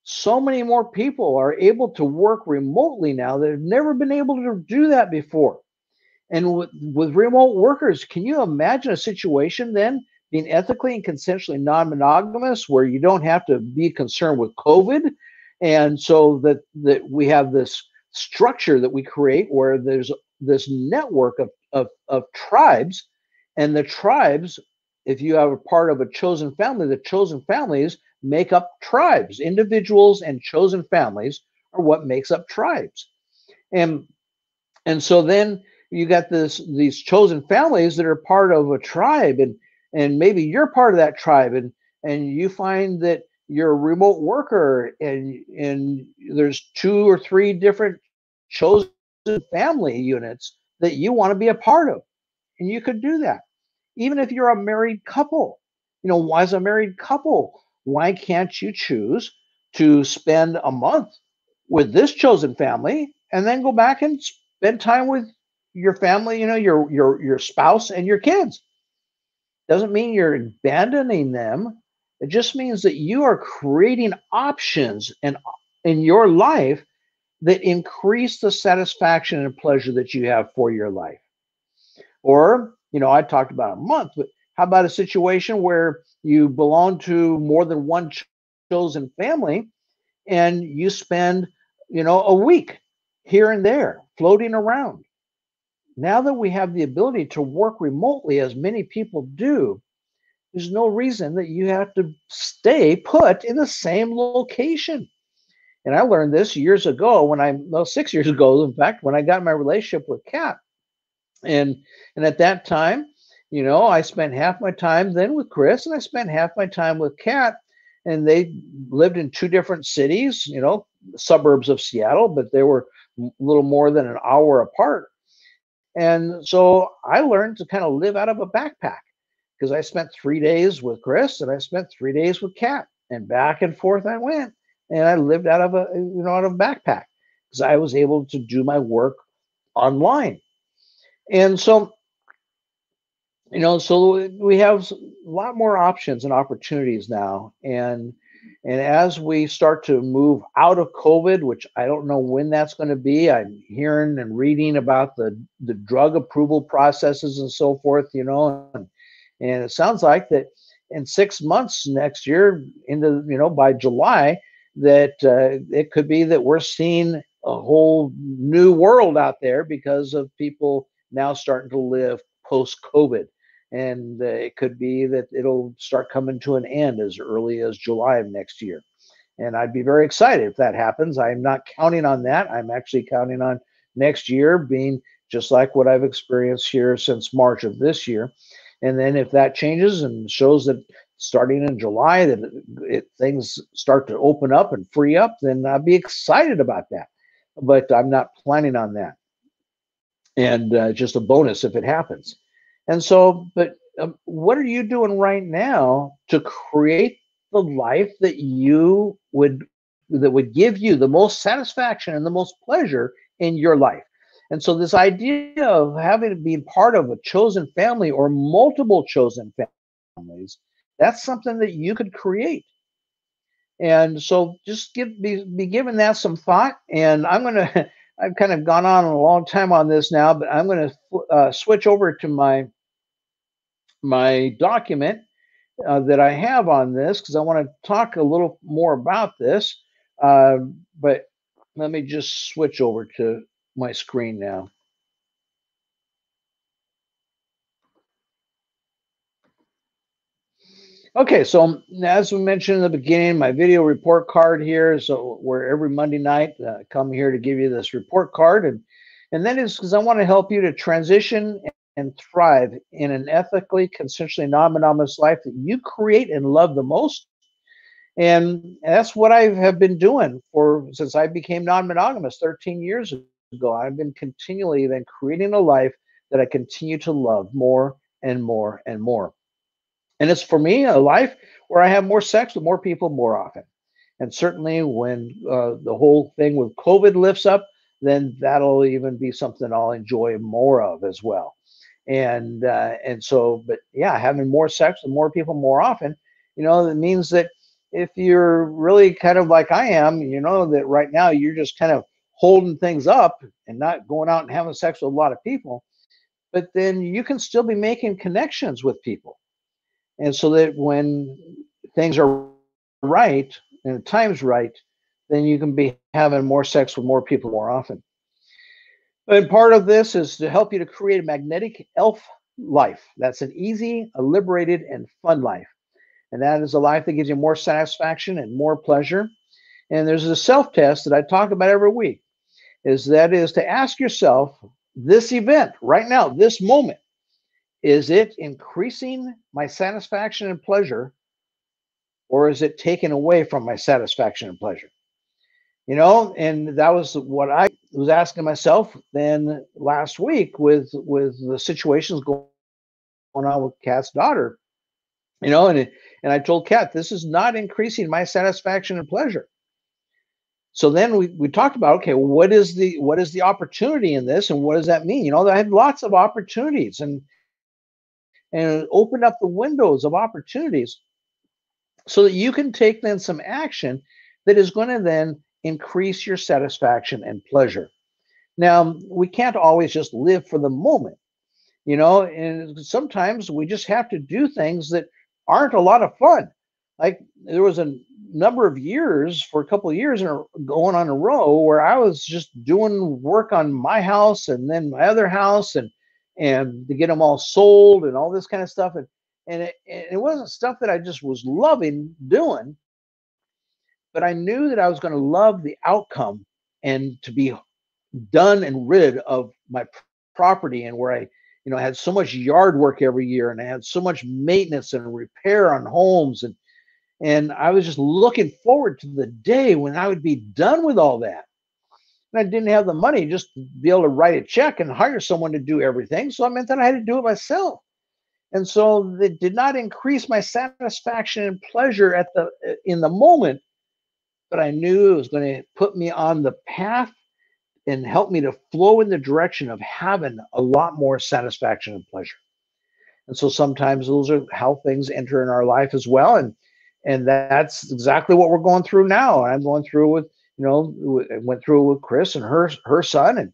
So many more people are able to work remotely now that have never been able to do that before. And with remote workers, can you imagine a situation then being ethically and consensually non-monogamous where you don't have to be concerned with COVID? And so that we have this structure that we create where there's this network of tribes, and the tribes, if you have a part of a chosen family, the chosen families make up tribes. Individuals and chosen families are what makes up tribes. And and so then you got these chosen families that are part of a tribe, and maybe you're part of that tribe, and you find that you're a remote worker, and there's two or three different chosen family units that you want to be a part of, and you could do that. Even if you're a married couple, why is a married couple? Why can't you choose to spend a month with this chosen family and then go back and spend time with your family, your spouse and your kids? Doesn't mean you're abandoning them. It just means that you are creating options and in your life that increase the satisfaction and pleasure that you have for your life. Or, I talked about a month, but how about a situation where you belong to more than one chosen family and you spend, a week here and there floating around? Now that we have the ability to work remotely, as many people do, there's no reason that you have to stay put in the same location. And I learned this years ago well, 6 years ago, in fact, when I got my relationship with Kat. And at that time, I spent half my time then with Chris, and I spent half my time with Kat. And they lived in two different cities, suburbs of Seattle, but they were a little more than an hour apart. And so I learned to kind of live out of a backpack, because I spent 3 days with Chris and I spent 3 days with Kat, and back and forth I went. And I lived out of a backpack because I was able to do my work online. And so, so we have a lot more options and opportunities now. And as we start to move out of COVID, which I don't know when that's going to be, I'm hearing and reading about the drug approval processes and so forth, and it sounds like that in 6 months next year, into by July, that it could be that we're seeing a whole new world out there because of people now starting to live post COVID. And it could be that it'll start coming to an end as early as July of next year. And I'd be very excited if that happens. I'm not counting on that. I'm actually counting on next year being just like what I've experienced here since March of this year. And then if that changes and shows that starting in July that things start to open up and free up, then I'd be excited about that. But I'm not planning on that. And just a bonus if it happens. And so, but what are you doing right now to create the life that would give you the most satisfaction and the most pleasure in your life? And so this idea of having to be part of a chosen family or multiple chosen families, that's something that you could create. And so just be giving that some thought. And I've kind of gone on a long time on this now, but I'm going to switch over to my document that I have on this, because I want to talk a little more about this. But let me just switch over to my screen now. Okay, so as we mentioned in the beginning, my video report card here. So where every Monday night, come here to give you this report card, and that is because I want to help you to transition and thrive in an ethically, consensually non-monogamous life that you create and love the most. And that's what I have been doing for since I became non-monogamous 13 years ago. I've been continually then creating a life that I continue to love more and more and more. And it's for me a life where I have more sex with more people more often. And certainly when the whole thing with COVID lifts up, then that'll even be something I'll enjoy more of as well. And so, but yeah, having more sex with more people more often, that means that if you're really kind of like I am, that right now you're just kind of holding things up and not going out and having sex with a lot of people, but then you can still be making connections with people, and so that when things are right and the time's right, then you can be having more sex with more people more often. And part of this is to help you to create a magnetic elf life. That's an easy, a liberated, and fun life. And that is a life that gives you more satisfaction and more pleasure. And there's a self test that I talk about every week. That is to ask yourself this event right now, this moment, is it increasing my satisfaction and pleasure, or is it taken away from my satisfaction and pleasure? And that was what I was asking myself then last week with the situations going on with Kat's daughter. And I told Kat, this is not increasing my satisfaction and pleasure. So then we talked about, okay, what is the opportunity in this, and what does that mean? I had lots of opportunities, and it opened up the windows of opportunities so that you can take then some action that is going to then increase your satisfaction and pleasure. Now, we can't always just live for the moment, and sometimes we just have to do things that aren't a lot of fun. Like there was a number of years, for a couple of years going on a row, where I was just doing work on my house and then my other house, and to get them all sold and all this kind of stuff. And it wasn't stuff that I just was loving doing, but I knew that I was going to love the outcome and to be done and rid of my property, and where I had so much yard work every year, and I had so much maintenance and repair on homes, and I was just looking forward to the day when I would be done with all that. And I didn't have the money just to be able to write a check and hire someone to do everything, so it meant that I had to do it myself. And so it did not increase my satisfaction and pleasure in the moment, but I knew it was going to put me on the path and help me to flow in the direction of having a lot more satisfaction and pleasure. And so sometimes those are how things enter in our life as well. And that's exactly what we're going through now. I'm going through went through with Chris and her son,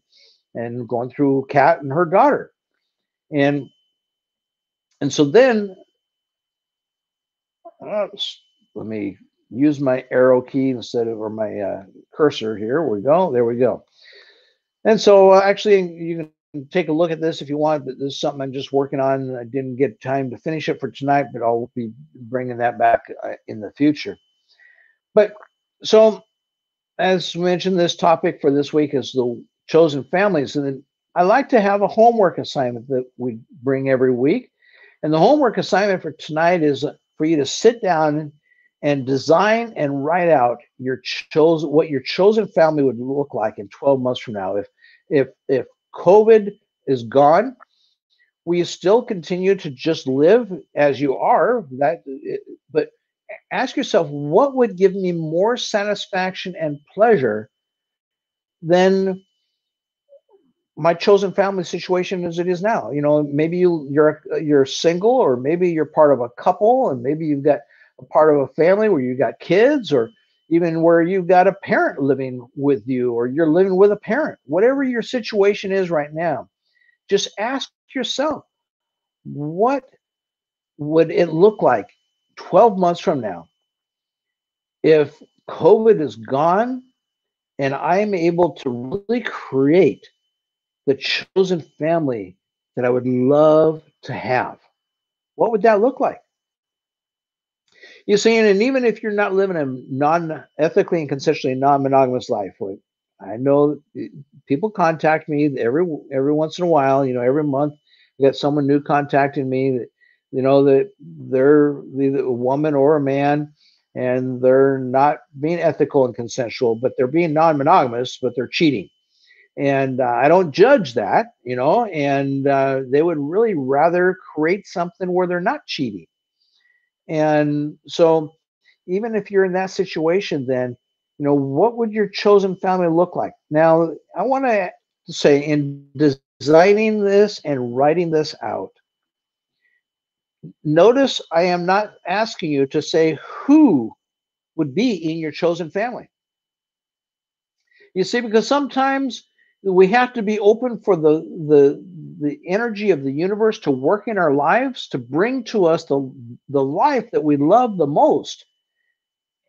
and going through Kat and her daughter. And so then uh, let me use my arrow key instead of, or my cursor here. We go. There we go. And so actually, you can take a look at this if you want, but this is something I'm just working on. I didn't get time to finish it for tonight, but I'll be bringing that back in the future. But so, as mentioned, this topic for this week is the chosen families. And then I like to have a homework assignment that we bring every week. And the homework assignment for tonight is for you to sit down and design and write out what your chosen family would look like in 12 months from now. If COVID is gone, will you still continue to just live as you are? But ask yourself, what would give me more satisfaction and pleasure than my chosen family situation as it is now? Maybe you're single, or maybe you're part of a couple, and maybe you've got a part of a family where you got kids, or even where you've got a parent living with you, or you're living with a parent. Whatever your situation is right now, just ask yourself, what would it look like 12 months from now if COVID is gone and I'm able to really create the chosen family that I would love to have? What would that look like? You see, and even if you're not living a non-ethically and consensually non-monogamous life, I know people contact me every once in a while. Every month, I get someone new contacting me that that they're either a woman or a man, and they're not being ethical and consensual, but they're being non-monogamous, but they're cheating. And I don't judge that, and they would really rather create something where they're not cheating. And so, even if you're in that situation, then, what would your chosen family look like? Now, I want to say, in designing this and writing this out, notice I am not asking you to say who would be in your chosen family. You see, because sometimes we have to be open for the energy of the universe to work in our lives to bring to us the life that we love the most.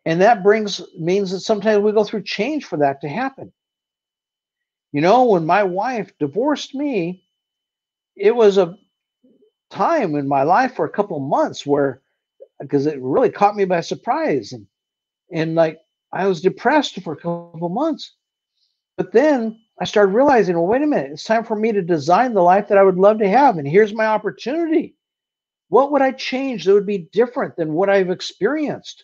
And that means that sometimes we go through change for that to happen. When my wife divorced me, it was a time in my life for a couple of months where, because it really caught me by surprise, and like I was depressed for a couple of months. But then I started realizing, well, wait a minute, it's time for me to design the life that I would love to have, and here's my opportunity. What would I change that would be different than what I've experienced?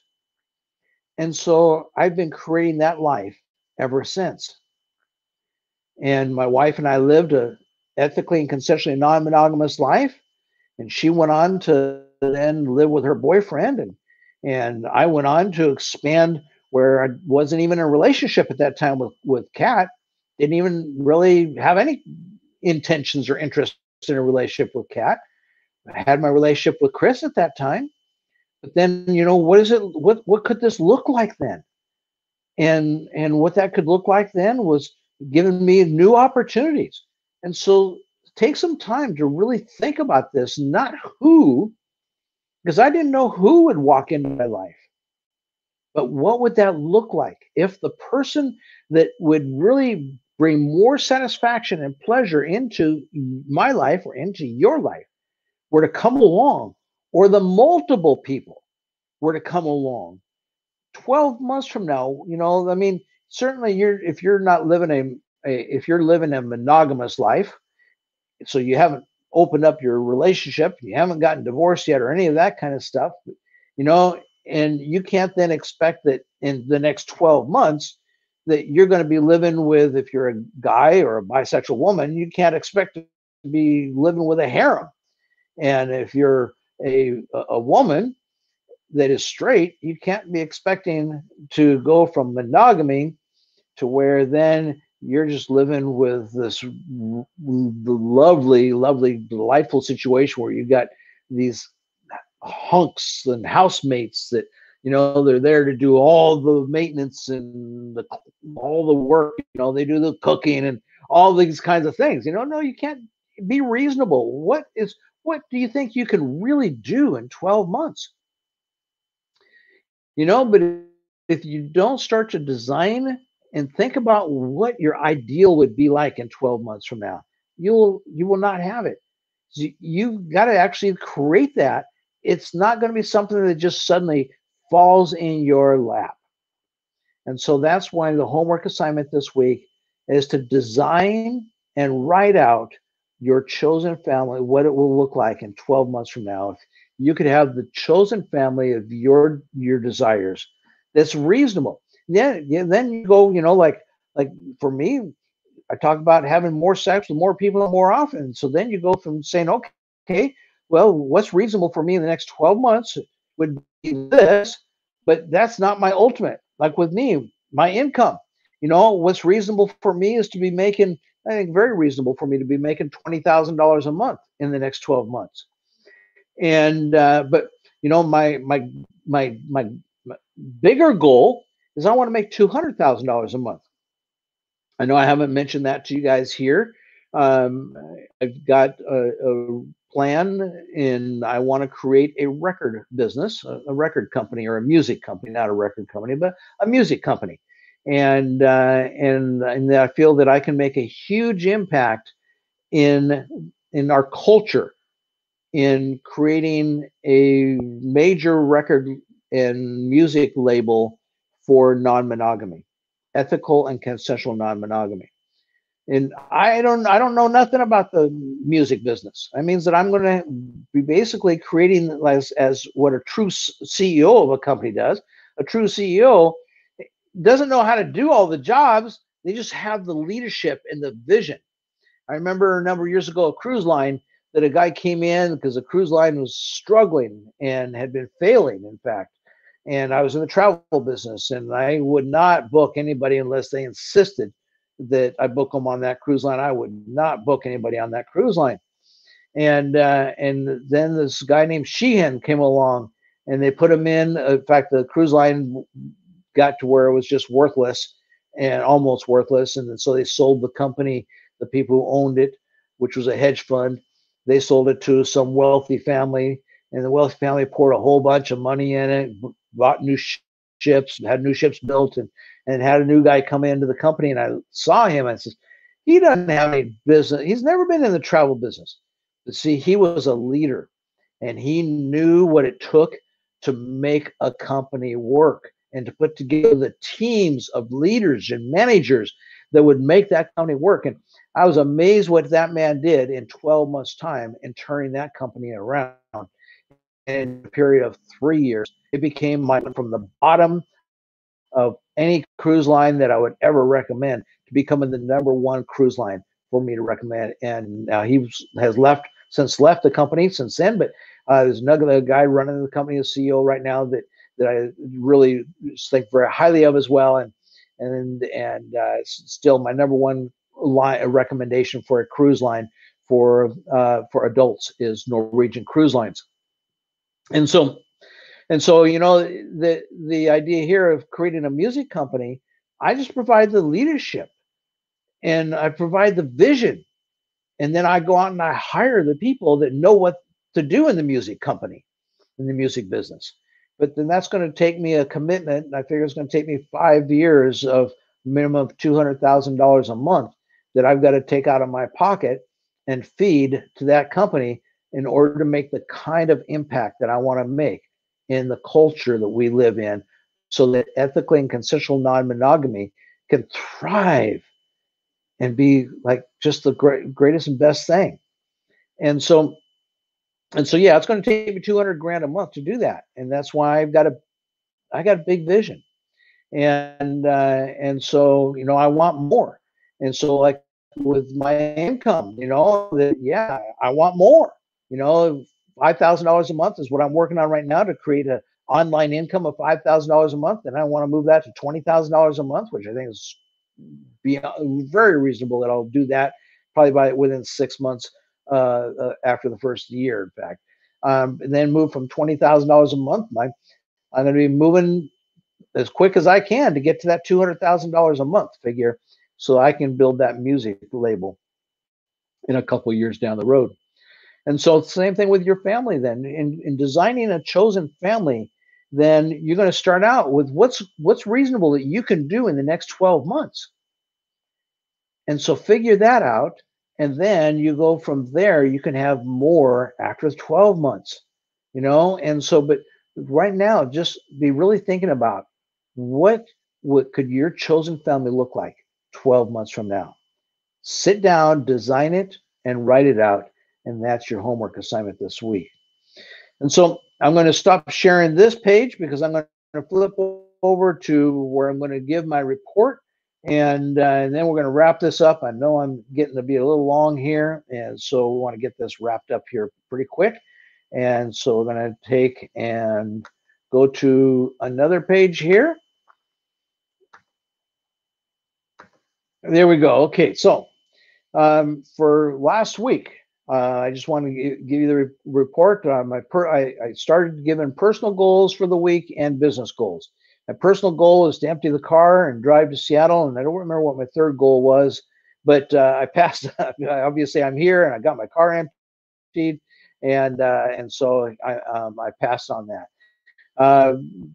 And so I've been creating that life ever since. And my wife and I lived a ethically and consensually non-monogamous life. And she went on to then live with her boyfriend. And I went on to expand where I wasn't even in a relationship at that time with Kat. Didn't even really have any intentions or interest in a relationship with Kat. I had my relationship with Chris at that time. But then, what could this look like then? And what that could look like then was giving me new opportunities. And so take some time to really think about this, not who, because I didn't know who would walk into my life, but what would that look like if the person that would really bring more satisfaction and pleasure into my life or into your life were to come along, or the multiple people were to come along 12 months from now. I mean, certainly if you're not living if you're living a monogamous life, so you haven't opened up your relationship, you haven't gotten divorced yet or any of that kind of stuff, you know, and you can't then expect that in the next 12 months that you're going to be living with, if you're a guy or a bisexual woman, you can't expect to be living with a harem. And if you're a woman that is straight, you can't be expecting to go from monogamy to where then you're just living with this lovely, lovely, delightful situation where you got these hunks and housemates that they're there to do all the maintenance and all the work. They do the cooking and all these kinds of things. No, you can't. Be reasonable. What do you think you can really do in 12 months? But if you don't start to design and think about what your ideal would be like in 12 months from now, you will not have it. You've got to actually create that. It's not going to be something that just suddenly falls in your lap. And so that's why the homework assignment this week is to design and write out your chosen family, what it will look like in 12 months from now. If you could have the chosen family of your desires, that's reasonable. Then you go, like for me, I talk about having more sex with more people more often. So then you go from saying, okay, well, what's reasonable for me in the next 12 months would be this, but that's not my ultimate. Like with me, my income, what's reasonable for me is to be making, I think very reasonable for me to be making $20,000 a month in the next 12 months. And, but my bigger goal is I want to make $200,000 a month. I know I haven't mentioned that to you guys here. I've got a plan, and I want to create a record business, a record company, or a music company, not a record company, but a music company. And I feel that I can make a huge impact in our culture, in creating a major record and music label for non-monogamy, ethical and consensual non-monogamy. And I don't know nothing about the music business. That means that I'm going to be basically creating as what a true CEO of a company does. A true CEO doesn't know how to do all the jobs. They just have the leadership and the vision. I remember a number of years ago, a cruise line, that a guy came in because the cruise line was struggling and had been failing, in fact. And I was in the travel business, and I would not book anybody unless they insisted that I book them on that cruise line. I would not book anybody on that cruise line. And then this guy named Sheehan came along, and they put him in. In fact, the cruise line got to where it was just worthless and almost worthless. And so they sold the company, the people who owned it, which was a hedge fund. They sold it to some wealthy family, and the wealthy family poured a whole bunch of money in it, bought new ships, had new ships built, and had a new guy come into the company. And I saw him. I said, he doesn't have any business. He's never been in the travel business. But see, he was a leader, and he knew what it took to make a company work and to put together the teams of leaders and managers that would make that company work. And I was amazed what that man did in 12 months' time in turning that company around. In a period of 3 years, it became from the bottom of any cruise line that I would ever recommend to becoming the #1 cruise line for me to recommend. And he has left the company since then, but there's another guy running the company as CEO right now that I really think very highly of as well. And still my #1 line recommendation for a cruise line for adults is Norwegian Cruise Lines. And so, the idea here of creating a music company, I just provide the leadership and I provide the vision. And then I go out and I hire the people that know what to do in the music company, in the music business. But then that's going to take me a commitment. And I figure it's going to take me 5 years of minimum of $200,000 a month that I've got to take out of my pocket and feed to that company in order to make the kind of impact that I want to make in the culture that we live in, so that ethically and consensual non-monogamy can thrive and be like just the greatest and best thing. And so, yeah, it's going to take me 200 grand a month to do that. And that's why I got a big vision. And so, I want more. And so, like with my income, I want more. $5,000 a month is what I'm working on right now to create an online income of $5,000 a month. And I want to move that to $20,000 a month, which I think is very reasonable that I'll do that probably within 6 months after the first year, in fact. And then move from $20,000 a month. I'm going to be moving as quick as I can to get to that $200,000 a month figure, so I can build that music label in a couple of years down the road. And so same thing with your family then. In designing a chosen family, then you're going to start out with what's reasonable that you can do in the next 12 months. And so figure that out. And then you go from there, you can have more after 12 months, And so, but right now, just be really thinking about what could your chosen family look like 12 months from now. Sit down, design it, and write it out. And that's your homework assignment this week. And so I'm going to stop sharing this page because I'm going to flip over to where I'm going to give my report. And then we're going to wrap this up. I know I'm getting to be a little long here. And so we want to get this wrapped up here pretty quick. And so we're going to take and go to another page here. There we go. Okay. So for last week, I just want to give you the report. I started giving personal goals for the week and business goals. My personal goal is to empty the car and drive to Seattle, and I don't remember what my third goal was, but I passed. Obviously, I'm here, and I got my car emptied, and so I passed on that.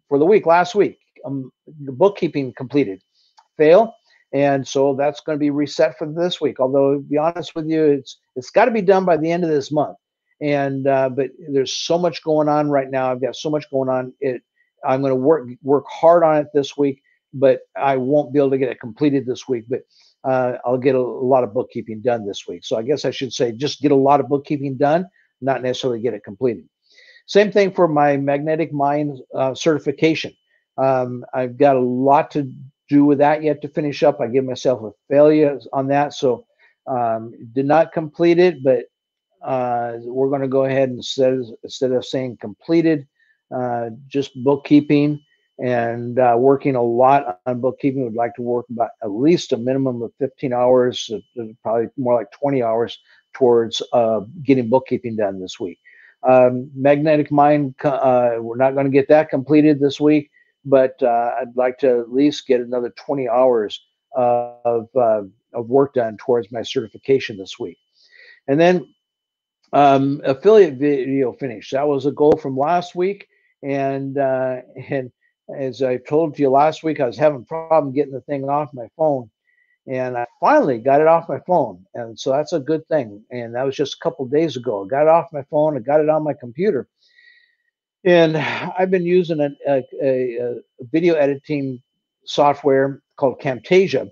For the week, last week, the bookkeeping completed. Fail. And so that's going to be reset for this week. Although, to be honest with you, it's got to be done by the end of this month. And but there's so much going on right now. I've got so much going on. I'm going to work hard on it this week, but I won't be able to get it completed this week. But I'll get a lot of bookkeeping done this week. So I guess I should say just get a lot of bookkeeping done, not necessarily get it completed. Same thing for my magnetic mind certification. I've got a lot to do with that yet to finish up. I give myself a failure on that, so did not complete it, but we're going to go ahead and instead of saying completed, just bookkeeping and working a lot on bookkeeping. Would like to work about at least a minimum of 15 hours, probably more like 20 hours towards getting bookkeeping done this week. Magnetic mind, we're not going to get that completed this week, but I'd like to at least get another 20 hours of work done towards my certification this week. And then affiliate video finish. That was a goal from last week. And as I told you last week, I was having a problem getting the thing off my phone. And I finally got it off my phone. And so that's a good thing. And that was just a couple of days ago. I got it off my phone. I got it on my computer. And I've been using a video editing software called Camtasia.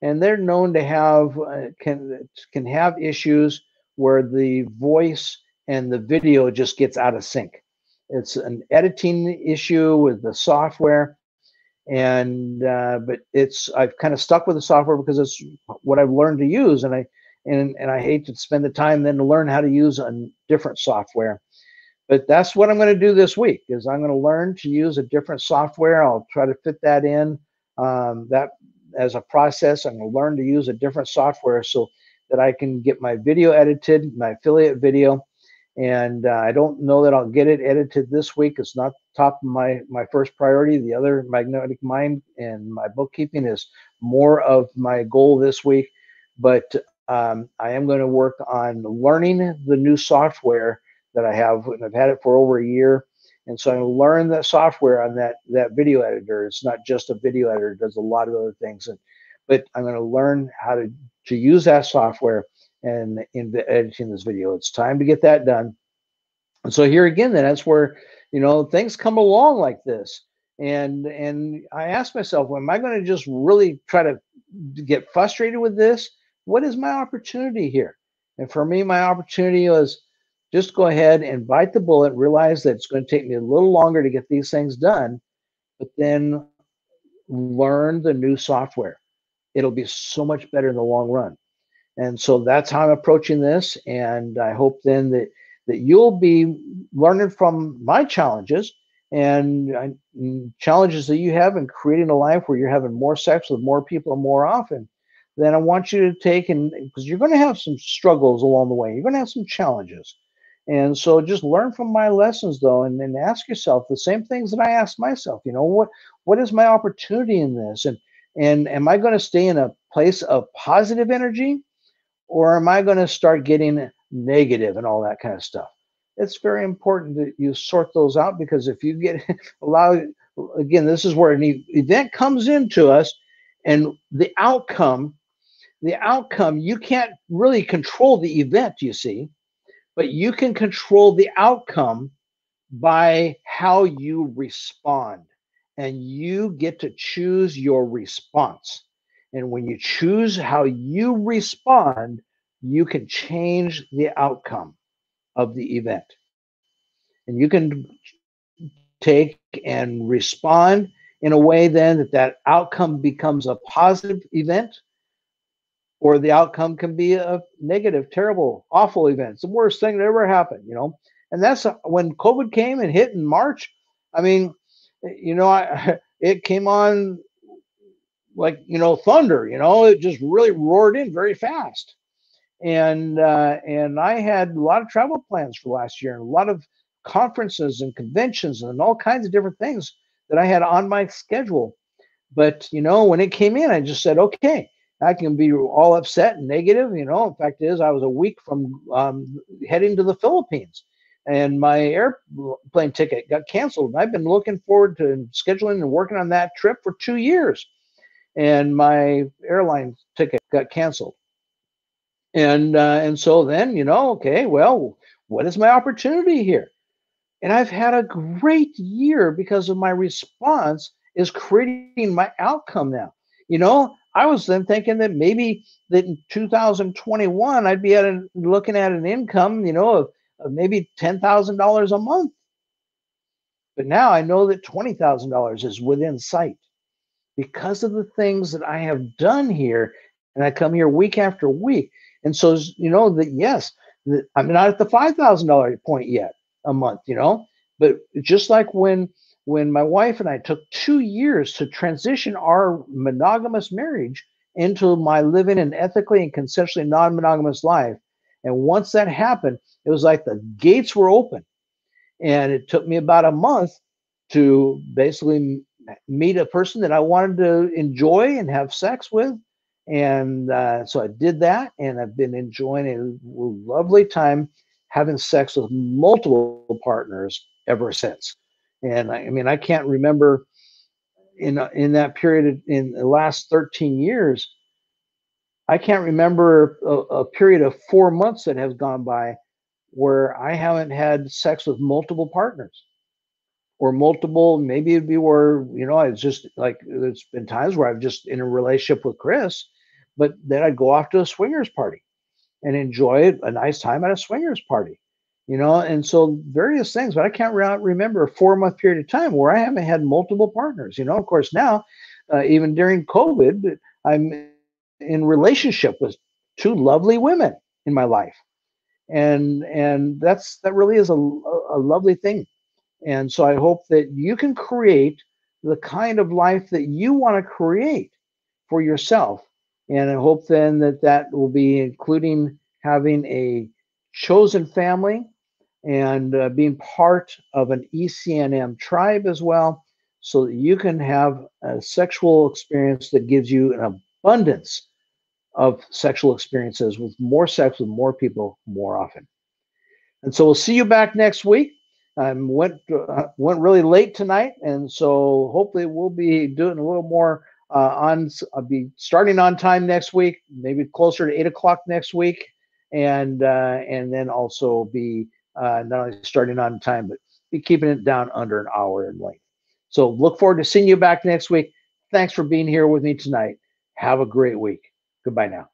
And they're known to have, can have issues where the voice and the video just gets out of sync. It's an editing issue with the software. And but I've kind of stuck with the software because it's what I've learned to use, and I hate to spend the time then to learn how to use a different software. But that's what I'm going to do this week, is I'm going to learn to use a different software. I'll try to fit that in, that as a process. I'm going to learn to use a different software so that I can get my video edited, my affiliate video. And I don't know that I'll get it edited this week. It's not top of my first priority. The other, magnetic mind and my bookkeeping, is more of my goal this week. But I am going to work on learning the new software that I have, and I've had it for over a year. And so I'm going to learn that software on that video editor. It's not just a video editor; it does a lot of other things. But I'm going to learn how to use that software and in editing this video. It's time to get that done. And so here again, then that's where, things come along like this. And I ask myself, well, am I going to just really try to get frustrated with this? What is my opportunity here? And for me, my opportunity was just go ahead and bite the bullet, realize that it's going to take me a little longer to get these things done, but then learn the new software. It'll be so much better in the long run. And so that's how I'm approaching this. And I hope then that you'll be learning from my challenges and challenges that you have in creating a life where you're having more sex with more people more often. Then I want you to take, and because you're going to have some struggles along the way, you're going to have some challenges. And so just learn from my lessons, though, and then ask yourself the same things that I asked myself. What is my opportunity in this? And am I going to stay in a place of positive energy, or am I going to start getting negative and all that kind of stuff? It's very important that you sort those out, because if you get again, this is where an event comes into us, and the outcome, you can't really control the event, you see, but you can control the outcome by how you respond. And you get to choose your response. And when you choose how you respond, you can change the outcome of the event. And you can take and respond in a way then that outcome becomes a positive event, or the outcome can be a negative, terrible, awful event. It's the worst thing that ever happened, And that's when COVID came and hit in March. I mean, it came on like, thunder, it just really roared in very fast. And I had a lot of travel plans for last year, and a lot of conferences and conventions and all kinds of different things that I had on my schedule. But, when it came in, I just said, okay, I can be all upset and negative. In fact is, I was a week from heading to the Philippines, and my airplane ticket got canceled. I've been looking forward to scheduling and working on that trip for 2 years, and my airline ticket got canceled. And so then, okay, well, what is my opportunity here? And I've had a great year because of my response is creating my outcome now. I was then thinking that maybe that in 2021 I'd be looking at an income, of maybe $10,000 a month. But now I know that $20,000 is within sight because of the things that I have done here. And I come here week after week. And so, that yes, I'm not at the $5,000 point yet a month, but just like when my wife and I took 2 years to transition our monogamous marriage into my living an ethically and consensually non-monogamous life. And once that happened, it was like the gates were open. And it took me about a month to basically meet a person that I wanted to enjoy and have sex with. And so I did that, and I've been enjoying a lovely time having sex with multiple partners ever since. And I mean, I can't remember in that period in the last 13 years, I can't remember a period of 4 months that has gone by where I haven't had sex with multiple partners or multiple. Maybe it'd be where, it's just like there's been times where I've just in a relationship with Chris, but then I'd go off to a swingers party and enjoy a nice time at a swingers party, and so various things. But I can't remember a 4 month period of time where I haven't had multiple partners. Of course, now, even during COVID, I'm in relationship with two lovely women in my life, and that really is a lovely thing. And so I hope that you can create the kind of life that you want to create for yourself. And I hope then that will be including having a chosen family and being part of an ECNM tribe as well, so that you can have a sexual experience that gives you an abundance of sexual experiences with more sex with more people more often. And so we'll see you back next week. I went really late tonight, and so hopefully we'll be doing a little more I'll be starting on time next week, maybe closer to 8 o'clock next week, and then also be not only starting on time, but be keeping it down under an hour in length. So look forward to seeing you back next week. Thanks for being here with me tonight. Have a great week. Goodbye now.